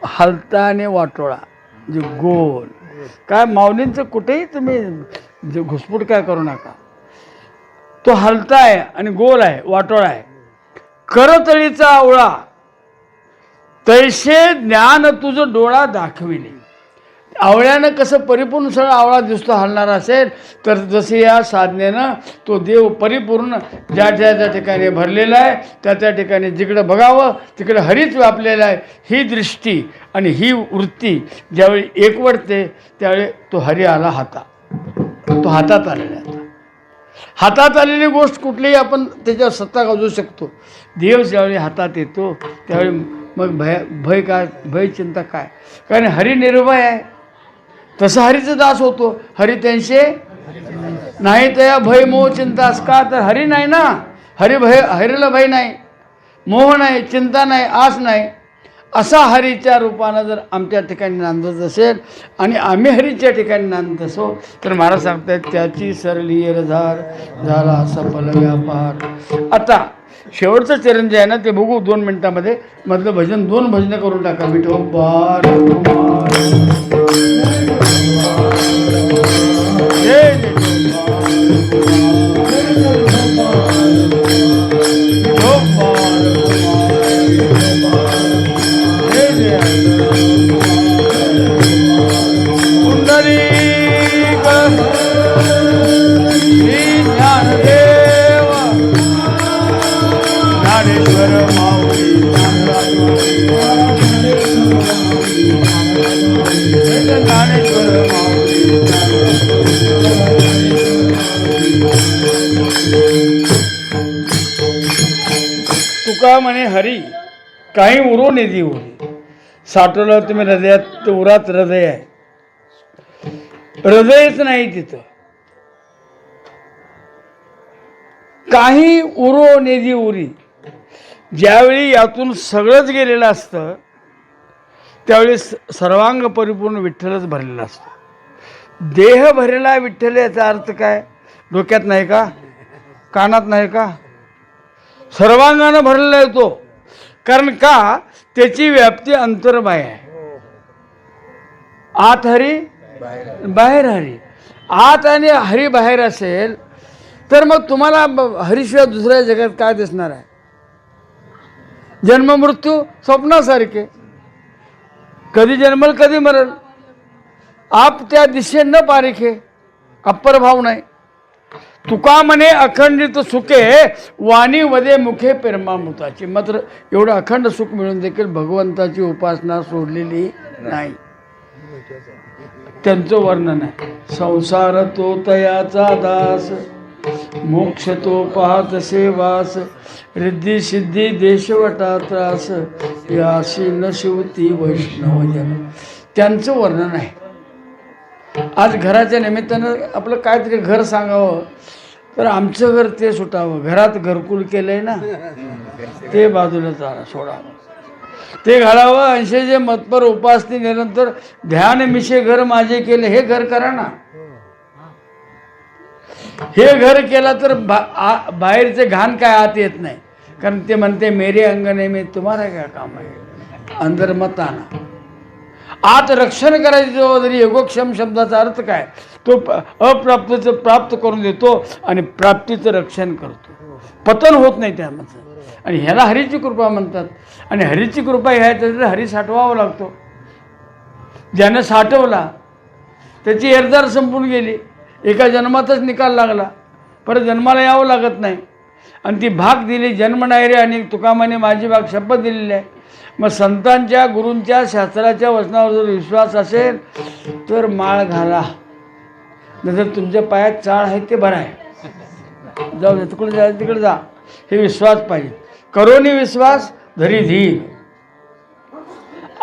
हलता आणि वाटोळा जे गोल, काय माऊलींचं कुठेही तुम्ही घुसपुट काय करू नका. तो हलता आहे आणि गोल आहे, वाटोळा आहे. करतळीचा आवळा तैसे ज्ञान तुझं डोळा दाखविले. आवळ्यानं कसं परिपूर्ण सगळं आवळा दिसतो हलणारा असेल, तर जसे या साधनेनं तो देव परिपूर्ण ज्या ज्या ज्या ठिकाणी भरलेला आहे त्या त्या ठिकाणी जिकडं बघावं तिकडे हरीच व्यापलेला आहे. ही दृष्टी आणि ही वृत्ती ज्यावेळी एकवटते त्यावेळी तो हरी आला तो हातात आलेला आहे. हातात आलेली गोष्ट कुठलीही आपण त्याच्यावर सत्ता गाजवू शकतो. देव ज्यावेळी हातात येतो त्यावेळी मग भय काय, भय चिंता काय? कारण हरी निर्भय आहे. तसं हरीचं दास होतो. हरी त्यांचे नाही त्या भय मोह चिंतास का? तर हरी नाही ना. हरीला भय नाही, मोह नाही, चिंता नाही, आस नाही. असा हरीच्या रूपानं जर आमच्या ठिकाणी नांदत असेल आणि आम्ही हरीच्या ठिकाणी नांदत असो तर महाराज सांगतात, त्याची सरली रधार झाला सफल व्यापार. आता शेवटचं चरण जे आहे ना ते बघू 2 मिनिटामध्ये. मधलं भजन 2 भजनं करून टाका. विठोबार तुका म्हणे हरी काही उरो निधी उरी. साठवलं तुम्ही हृदयात, ते उरात हृदय आहे. हृदयच नाही तिथं. काही उरो निधी उरी. ज्यावेळी यातून सगळंच गेलेलं असतं त्यावेळी सर्वांग परिपूर्ण विठ्ठलच भरलेला असतो. देह भरलेला विठ्ठल याचा अर्थ काय? डोक्यात नाही का? कानात नाही का? सर्वांगानं भरलेला आहे तो. कारण का? त्याची व्याप्ती अंतर्बाह्य आहे. आत हरी, बाहेर हरी. आत आणि हरी बाहेर असेल तर मग तुम्हाला हरीशिवाय दुसऱ्या जगात काय दिसणार आहे? जन्म मृत्यू स्वप्नासारखे. कधी जन्मल कधी मरल. आप त्या दिशे न पारिखे, अप्पर भाव नाही. तुका म्हणे अखंडित सुखे वाणी वदे मुखे प्रेमामृताची. मात्र एवढं अखंड सुख मिळून देखील भगवंताची उपासना सोडलेली नाही. त्यांचं वर्णन आहे, संसार तो तयाचा दास, मोक्ष तो पाहतसे वास, रिद्धी सिद्धी देशवटा त्रास, यासी न शिवती वैष्णवजन. त्यांचं वर्णन आहे. आज घराच्या निमित्तानं आपलं काहीतरी घर सांगावं तर आमचं घर ते सुटावं. घरात घरकुल केलंय ना, ते बाजूला सोडावं, ते घालावं. अंशे जे मतपर उपासनी निरंतर ध्यान मिशे घर माझे केले, हे घर करा ना. हे घर केलं तर बाहेरचे घाण काय आत येत नाही. कारण ते म्हणते मेरे अंगणे में तुम्हारा क्या काम आहे, अंदर मत आना. आत रक्षण करायची जबाबदारी. योगक्षम शब्दाचा अर्थ काय, तो अप्राप्तचं प्राप्त करून देतो आणि प्राप्तीचं रक्षण करतो. पतन होत नाही त्यामध्ये. आणि ह्याला हरीची कृपा म्हणतात. आणि हरीची कृपा ह्याच्या हरी साठवावा लागतो. ज्यानं साठवला त्याची एरदार संपून गेली. एका जन्मातच निकाल लागला, परत जन्माला यावं लागत नाही. आणि ती भाग दिली, जन्म नाही रे आणि तुका म्हणे माझी भाग, शपथ दिलेली आहे. मग संतांच्या गुरूंच्या शास्त्राच्या वचनावर जर विश्वास असेल तर माळ घाला. नंतर तुमच्या पायात चाळ आहे ते बरं आहे, जाऊ दे, तिकडे जा तिकडे जा. हे विश्वास पाहिजे. करोनी विश्वास धरी धीर.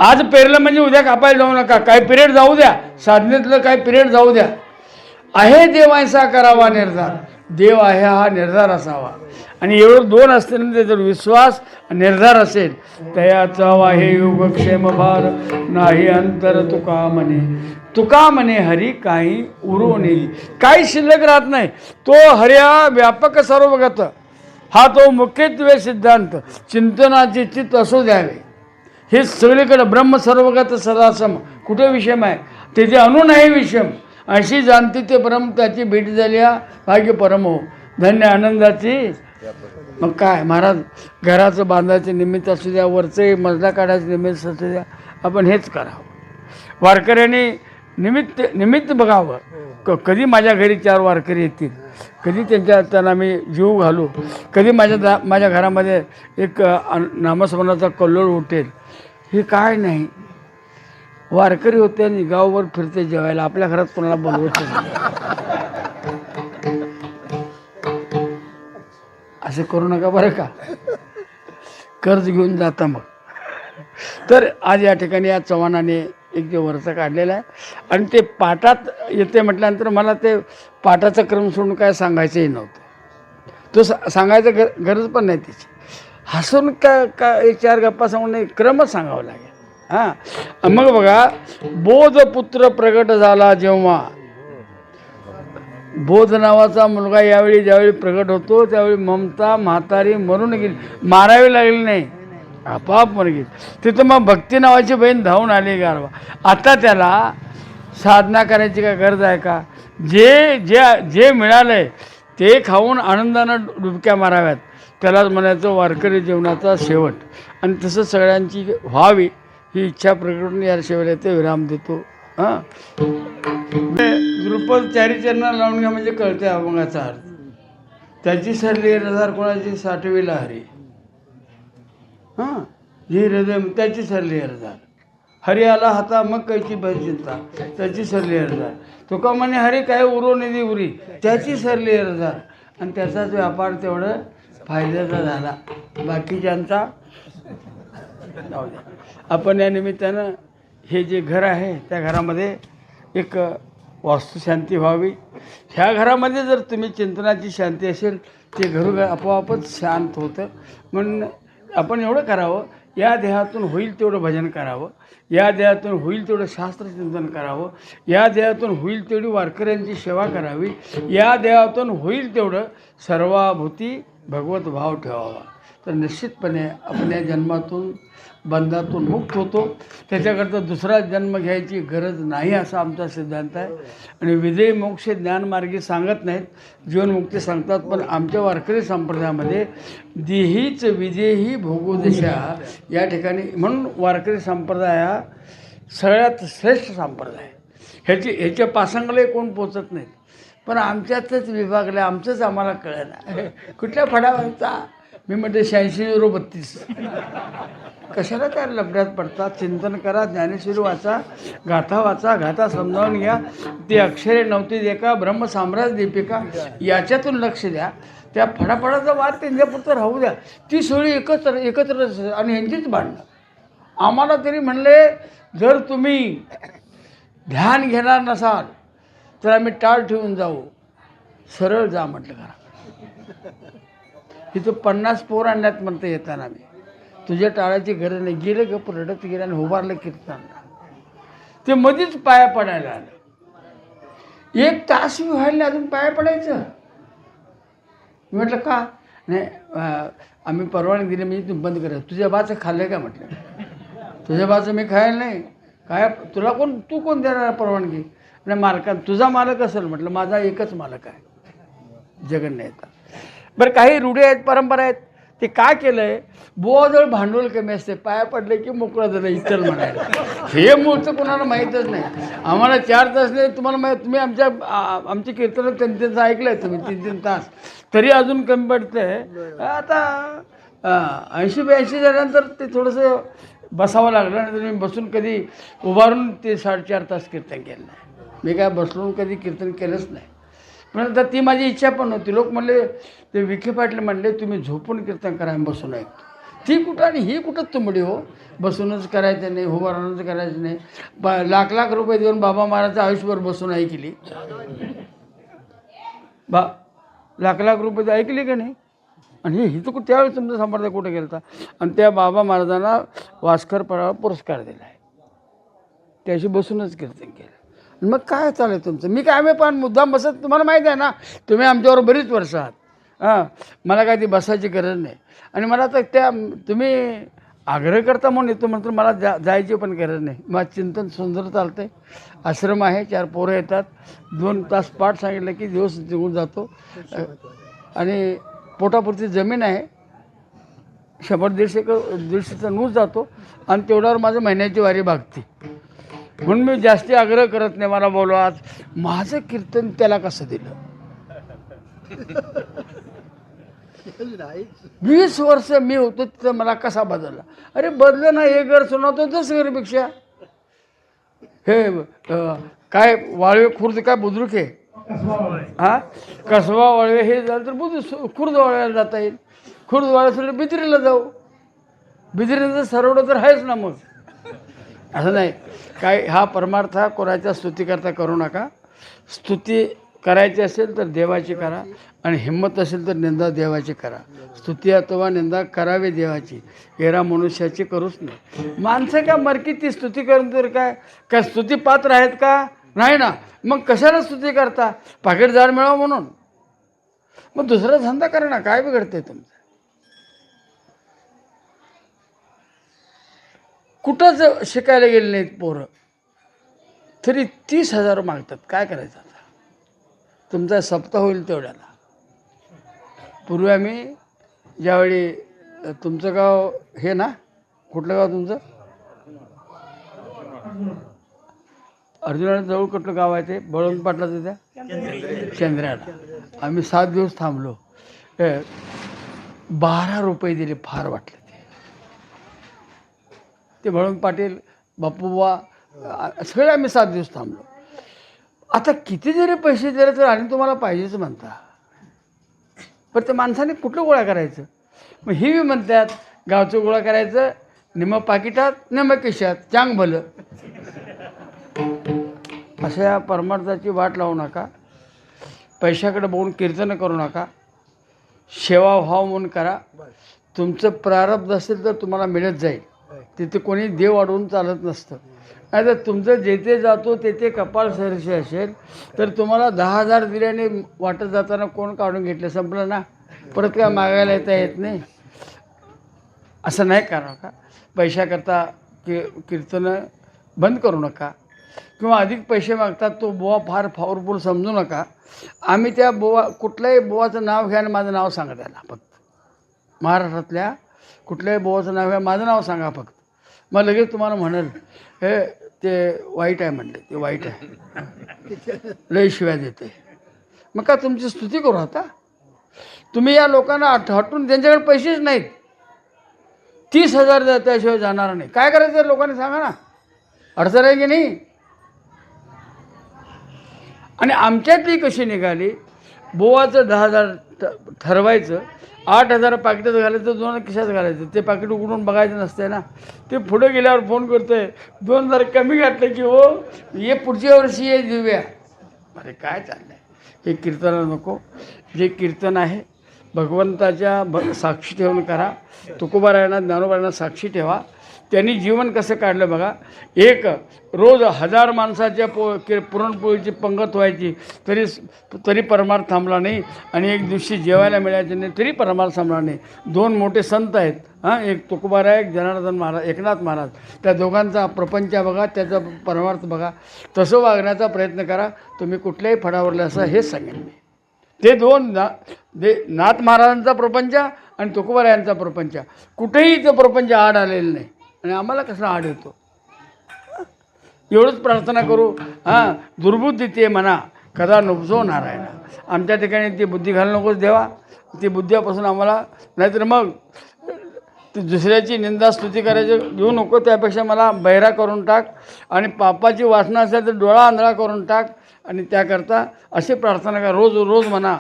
आज पेरलं म्हणजे उद्या कापायला जाऊ नका. काय पिरियड जाऊ द्या, साधनेतलं काय पिरियड जाऊ द्या. आहे देवायचा करावा निर्धार. देव आहे हा निर्धार असावा. आणि एवढं दोन असतील, जर विश्वास निर्धार असेल, तयाचा वाहे योगक्षेम भार, नाही अंतर तुका म्हणे. तुका म्हणे हरी काही उरू नेली. काही शिल्लक राहत नाही. तो हर्या व्यापक सर्वगत, हा तो मुख्यत्वे सिद्धांत. चिंतनाचे चित्त असो द्यावे. हे सगळीकडे ब्रह्म सर्वगत सदासम. कुठे विषम आहे, त्याचे अणु नाही विषम. अशी जाणती ते परम, त्याची भेट झाल्या भाग्य परम हो. धन्य आनंदाची. मग काय महाराज, घराचं बांधायचं निमित्त असू द्या, वरचं मजला काढायचं निमित्त असू द्या, आपण हेच करावं. वारकऱ्यांनी निमित्त बघावं. कधी माझ्या घरी 4 वारकरी येतील, कधी त्यांना मी जीव घालू, कधी माझ्या घरामध्ये एक नामस्मरणाचा कल्लोळ उठेल. हे काय नाही. वारकरी होते आणि गावभर फिरते जेवायला. आपल्या घरात कोणाला बोलवायचं नाही. असं करू नका बरं का, कर्ज घेऊन जाता मग. तर आज या ठिकाणी या चव्हाणाने एक जे वरचं काढलेलं आहे आणि ते पाठात येते म्हटल्यानंतर मला ते पाठाचा क्रम सोडून काय सांगायचंही नव्हतं. तो सांगायचं गरज पण नाही त्याची. हसून का 1-4 गप्पा सांगून नाही, क्रमच सांगावं लागेल. हां, मग बघा, बोधपुत्र प्रगट झाला जेव्हा. बोध नावाचा मुलगा यावेळी ज्यावेळी प्रगट होतो त्यावेळी ममता म्हातारी मरून गेली. मारावी लागली नाही, आपाप मर गेली. तिथं मग भक्ती नावाची बहीण धावून आली गारवा. आता त्याला साधना करायची काय गरज आहे का? जे मिळालं आहे ते खाऊन आनंदानं डुबक्या माराव्यात. त्यालाच म्हणायचं वारकरी जीवनाचा शेवट. आणि तसं सगळ्यांची व्हावी ही इच्छा प्रकटून या शेवट ते विराम देतो. हां, द्रुपद चारिचरणा लावून घ्या म्हणजे कळते अभंगाचा अर्थ. त्याची सरली रजार कोणाची साठवीला हरी. हां, ही हृदय त्याची सरली रजार. हरी आला हाता मग कैची भर चिंता, त्याची सरली रजार. तुका म्हणे हरी काय उरो निधी उरी, त्याची सरली रजार. आणि त्याचाच व्यापार तेवढं फायद्याचा झाला, बाकीच्यांचा जाऊ द्या. आपण या निमित्तानं हे जे घर आहे त्या घरामध्ये एक वास्तुशांती व्हावी. ह्या घरामध्ये जर तुम्ही चिंतनाची शांती असेल ते घर आपोआपच शांत होतं. म्हणून आपण एवढं करावं, या देहातून होईल तेवढं भजन करावं, या देहातून होईल तेवढं शास्त्रचिंतन करावं, या देहातून होईल तेवढी वारकऱ्यांची सेवा करावी, या देहातून होईल तेवढं सर्वाभूती भगवत भाव ठेवावा. तर निश्चितपणे आपण या जन्मातून बंधातून मुक्त होतो. त्याच्याकरता दुसरा जन्म घ्यायची गरज नाही असा आमचा सिद्धांत आहे. आणि विदेही मोक्ष ज्ञानमार्गी सांगत नाहीत, जीवनमुक्ती सांगतात. पण आमच्या वारकरी संप्रदायामध्ये देहीच विदेही भोगोदशा या ठिकाणी, म्हणून वारकरी संप्रदाय हा सगळ्यात श्रेष्ठ संप्रदाय. ह्याच्या पासंगालाही कोण पोचत नाहीत. पण आमच्यातच विभागलं, आमचंच आम्हाला कळलं. कुठल्या फडावांचा? मी म्हटलं 86-32. कशाला त्या लफड्यात पडतात? चिंतन करा, ज्ञानेश्वरी वाचा, गाथा वाचा, गाथा समजावून घ्या. ती अक्षरे नव्हती देखा, ब्रह्मसाम्राज्य दीपिका, याच्यातून लक्ष द्या. त्या फडाफडाचा वाद त्यांच्यापुरतं राहू द्या. ती सोळी एकत्र आणि ह्यांचीच भांडणं. आम्हाला तरी म्हणले, जर तुम्ही ध्यान घेणार नसाल तर आम्ही टाळ ठेवून जाऊ, सरळ जा म्हटलं. करा इथं 50 पोर आणल्यात म्हणतं येताना. मी तुझ्या टाळाची गरज नाही. गेलं गप रडत गेलं आणि उभारलं कीर्तनाला. ते मध्येच पाया पडायला आलं. 1 तास व्हायला अजून पाया पडायचं. मी म्हटलं का नाही, आम्ही परवानगी दिली म्हणजे तुम्ही बंद करा. तुझ्या बाचं खाल्लं का म्हटलं. तुझ्या बाचं मी खायला नाही. काय तुला तू कोण देणार परवानगी? नाही मालका, तुझा मालक असेल म्हटलं. माझा एकच मालक आहे, जगन्नाथ. बरं, काही रूढी आहेत, परंपरा आहेत. ते काय केलं आहे, बुवाजवळ भांडवल कमी असते, पाया पडले की मोकळं झालं इतर म्हणायला. हे मूळचं कोणाला माहीतच नाही. आम्हाला 4 तास नाही, तुम्हाला तुम्ही आमची कीर्तनं 3-3 ऐकलं आहे तुम्ही, 3-3 तास, तरी अजून कमी पडतं. आता 80-82 झाल्यानंतर ते थोडंसं बसावं लागलं. आणि मी बसून कधी उभारून ते 4.5 तास कीर्तन केलं नाही. मी काय बसलून कधी कीर्तन केलंच नाही. पण आता ती माझी इच्छा पण नव्हती. लोक म्हणले, ते विखे पाटील म्हणले, तुम्ही झोपून कीर्तन करा, बसून ऐकतो. ती कुठं आणि ही कुठं तुंबडी हो. बसूनच करायचं नाही, उभं राहूनच करायचं नाही. लाख रुपये देऊन बाबा महाराजचं आयुष्यभर बसून ऐकली. लाख रुपये ऐकली का नाही. आणि हे तर त्यावेळेस तुमचा संपर्क कुठे गेला. आणि त्या बाबा महाराजांना वास्कर पुरस्कार दिला आहे. त्याशी बसूनच कीर्तन केलं. मग काय चालू आहे तुमचं? मी काय आम्ही पण मुद्दाम बसत, तुम्हाला माहीत आहे ना, तुम्ही आमच्यावर बरीच वर्ष आहात. मला काय ती बसायची गरज नाही. आणि मला तर त्या तुम्ही आग्रह करता म्हणून येतो, म्हणतो मला जायची पण गरज नाही. मग चिंतन सुंदर चालतं आहे. आश्रम आहे, 4 पोरं येतात, 2 तास पाठ सांगितलं की दिवस निघून जातो. आणि पोटापुरती जमीन आहे, 100-150 नूस जातो. आणि तेवढ्यावर माझं महिन्याची वारी भागते. म्हणून मी जास्ती आग्रह करत नाही, मला बोलवा. आज माझं कीर्तन त्याला कसं दिलं. 20 वर्ष मी होतो तिथं, मला कसा बदलला. अरे बदलं ना, हे घर सुनावतो 10 घरपेक्षा. हे काय वाळवे खुर्द काय बुद्रुक आहे. हां, कसबा वाळवे हे झालं तर खुर्द वाळव्याला जाता येईल. खुर्द वाळव्यासाठी बिद्रीला जाऊ. बिद्रीचं सरवडं तर आहेच ना. मग असं नाही काय, हा परमार्थ कोणाच्या स्तुतीकरता करू नका. स्तुती करायची असेल तर देवाची करा, आणि हिंमत असेल तर निंदा देवाची करा. स्तुती अथवा निंदा करावी देवाची, एरा मनुष्याची करूच नाही. माणसं का मरकी ती स्तुती करून तर काय स्तुती पात्र आहेत का? नाही ना. मग कशाला स्तुती करता? पाकिट जाड मिळावं म्हणून. मग दुसरा धंदा करा ना, काय बिघडते तुमचं? कुठंच शिकायला गेले नाहीत पोरं, तरी 30,000 मागतात. काय करायचं आता? तुमचा सप्ताह होईल तेवढ्याला. पूर्वी आम्ही ज्यावेळी, तुमचं गाव हे ना, कुठलं गाव तुमचं? अर्जुनाजवळ कुठलं गाव आहे ते? बळवंत पाटलाचं त्या चंद्राला. आम्ही 7 दिवस थांबलो. 12 रुपये दिले. फार वाटलं ते बळवंत पाटील, बापूबा, सगळे आम्ही 7 दिवस थांबलो. आता किती जरी पैसे दिले तर आणि तुम्हाला पाहिजेच म्हणता. पण त्या माणसाने कुठलं गोळा करायचं? मग ही बी म्हणतात गावचं गोळा करायचं, निम्म पाकिटात निम्म खिशात, चांग भलं. अशा या परमार्थाची वाट लावू नका. पैशाकडे बघून कीर्तन करू नका. सेवाभाव म्हणून करा. तुमचं प्रारब्ध असेल तर तुम्हाला मिळत जाईल. तिथे कोणी देव अडवून चालत नसतं. नाही तर तुमचं जेथे जातो तेथे कपाळ सरशी असेल तर तुम्हाला 10,000 दिल्याने वाटत जाताना कोण काढून घेतलं, संपलं ना. परत काय मागायला येत नाही. असं नाही करू नका. पैशाकरता कीर्तनं बंद करू नका. किंवा अधिक पैसे मागतात तो बुवा फार पॉवरफुल समजू नका. आम्ही त्या कुठल्याही बुवाचं नाव घ्या आणि माझं नाव सांगा त्याला. फक्त महाराष्ट्रातल्या कुठल्याही बुवाचं नाव घ्या, माझं नाव सांगा फक्त. मग लगेच तुम्हाला म्हणाल हे ते वाईट आहे. म्हणले ते वाईट आहे, लय शिव्या देते. मग का तुमची स्तुती करू आता? तुम्ही या लोकांना हटून त्यांच्याकडे पैसेच नाहीत, 30,000 त्याशिवाय जाणार नाही. काय करायचं लोकांनी सांगा ना, अडचण आहे की नाही? आणि आमच्यातली कशी निघाली, बोवाचं 10,000 ठरवायचं, 8,000 पाकिटात घालायचं, 2 खिशात घालायचं. ते पाकिट उघडून बघायचं नसतंय ना. ते पुढे गेल्यावर फोन करतोय, 2,000 कमी घातलं की हो ये पुढच्या वर्षी ये देऊया. अरे काय चाललंय हे? कीर्तन नको. जे कीर्तन आहे भगवंताच्या साक्षी ठेवून करा. तुकोबारायांना ज्ञानोबारायांना साक्षी ठेवा. त्यांनी जीवन कसं काढलं बघा. एक रोज 1000 माणसाच्या पुरणपोळीची पंगत व्हायची तरी परमार्थ थांबला नाही. आणि एक दिवशी जेवायला मिळायचं नाही तरी परमार्थ थांबला नाही. 2 मोठे संत आहेत, एक तुकोबाराय, एक जनार्दन महाराज, एकनाथ महाराज. त्या दोघांचा प्रपंच बघा, त्याचा परमार्थ बघा. तसं वागण्याचा प्रयत्न करा. तुम्ही कुठल्याही फडावरले असं हेच सांगेन मी. ते 2 नाथ महाराजांचा प्रपंच आणि तुकोबारायांचा प्रपंच, कुठेही तो प्रपंच आड आलेला नाही. आणि आम्हाला कसला आड येतो? एवढंच प्रार्थना करू. दुर्बुद्धी ते म्हणा कदा नुकजो नारायणा. आमच्या ठिकाणी ती बुद्धी घालू नकोच देवा. ती बुद्धीपासून आम्हाला, नाहीतर मग ती दुसऱ्याची निंदा स्तुती करायची घेऊ नको. त्यापेक्षा मला बहिरा करून टाक आणि पापाची वासना असेल तर डोळा आंधळा करून टाक. आणि त्याकरता अशी प्रार्थना करा, रोज रोज म्हणा.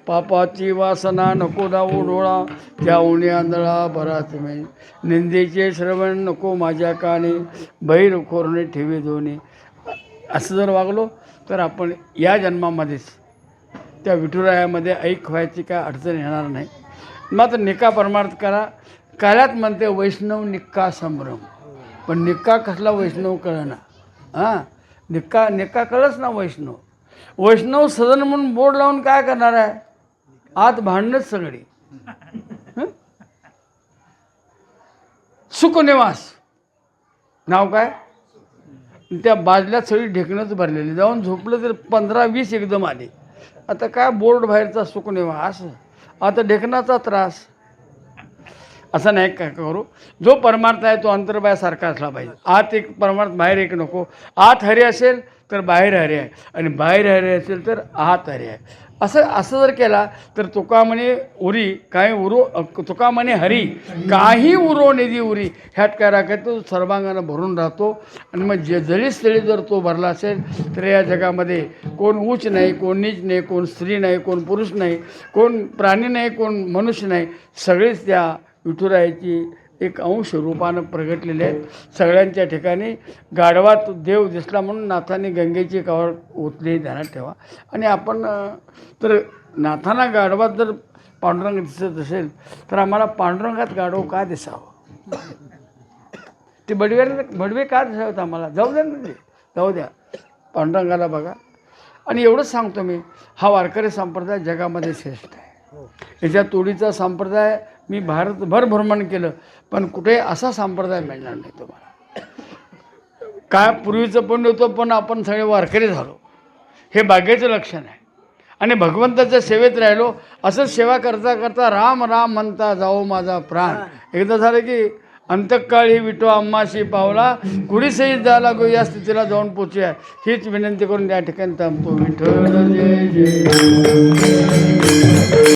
पापाची वासना नको डावू डोळा, त्या उणी आंधळा बरा तुम्ही. निंदेचे श्रवण नको माझ्या कानी, बहिर खोरणे ठेवी दोन्ही. असं जर वागलो तर आपण या जन्मामध्येच त्या विठुरायामध्ये ऐक व्हायची काय अडचण येणार नाही. मात्र निका परमार्थ करा. कार्यात म्हणते वैष्णव निक्का संभ्रम, पण निक्का कसला वैष्णव कळना. निक्का कळच ना वैष्णव. वैष्णव सदन म्हणून बोर्ड लावून काय करणार आहे? आत भांडणच सगळी. सुखनिवास नाव काय? त्या बाजल्यात सगळी ढेकणंच भरलेली. जाऊन झोपलं तर 15-20 एकदम आले. आता काय बोर्ड बाहेरचा सुखनिवास, आता ढेकणाचा त्रास. असं नाही काय करू. जो परमार्थ आहे तो अंतर्बाह्यासारखा असला पाहिजे. आत एक परमार्थ, बाहेर एक नको. आत हरी असेल तर बाहेर हरी आहे, आणि बाहेर हरी असेल तर आत हरी आहे. असं जर केला तर तुका म्हणे उरी काही उरो, तुका म्हणे हरी काही उरो निधी उरी. ह्यात काय राखायचं, सर्वांगानं भरून राहतो. आणि मग जळीस तळी जर तो भरला असेल तर या जगामध्ये कोण उच्च नाही, कोण नीच नाही, कोण स्त्री नाही, कोण पुरुष नाही, कोण प्राणी नाही, कोण मनुष्य नाही. सगळेच त्या विठुरायाची एक अंश रूपानं प्रगटलेले आहेत. सगळ्यांच्या ठिकाणी गाढवात देव दिसला म्हणून नाथाने गंगेची कावड ओतली, ध्यानात ठेवा. आणि आपण तर नाथांना गाढवात जर पांडुरंग दिसत असेल तर आम्हाला पांडुरंगात गाढव का दिसावं? ते बडवे का दिसावेत आम्हाला? जाऊ द्या ना, ते जाऊ द्या. पांडुरंगाला बघा. आणि एवढंच सांगतो मी, हा वारकरी संप्रदाय जगामध्ये श्रेष्ठ आहे. याच्या तोडीचा संप्रदाय मी भारतभर भ्रमण केलं, पण कुठे असा संप्रदाय मिळणार नाही तुम्हाला. काय पूर्वीचं पण होतं, पण आपण सगळे वारकरी झालो, हे भाग्याचं लक्षण आहे. आणि भगवंताच्या सेवेत राहिलो. असंच सेवा करता करता राम राम म्हणता जाओ माझा प्राण. एकदा झालं की अंतकाळी विठो आम्हाशी पावला, कुडी सहित झाला गो या स्थितीला जाऊन पोचूया. हीच विनंती करून त्या ठिकाणी थांबतो. विठ्ठल जय जय.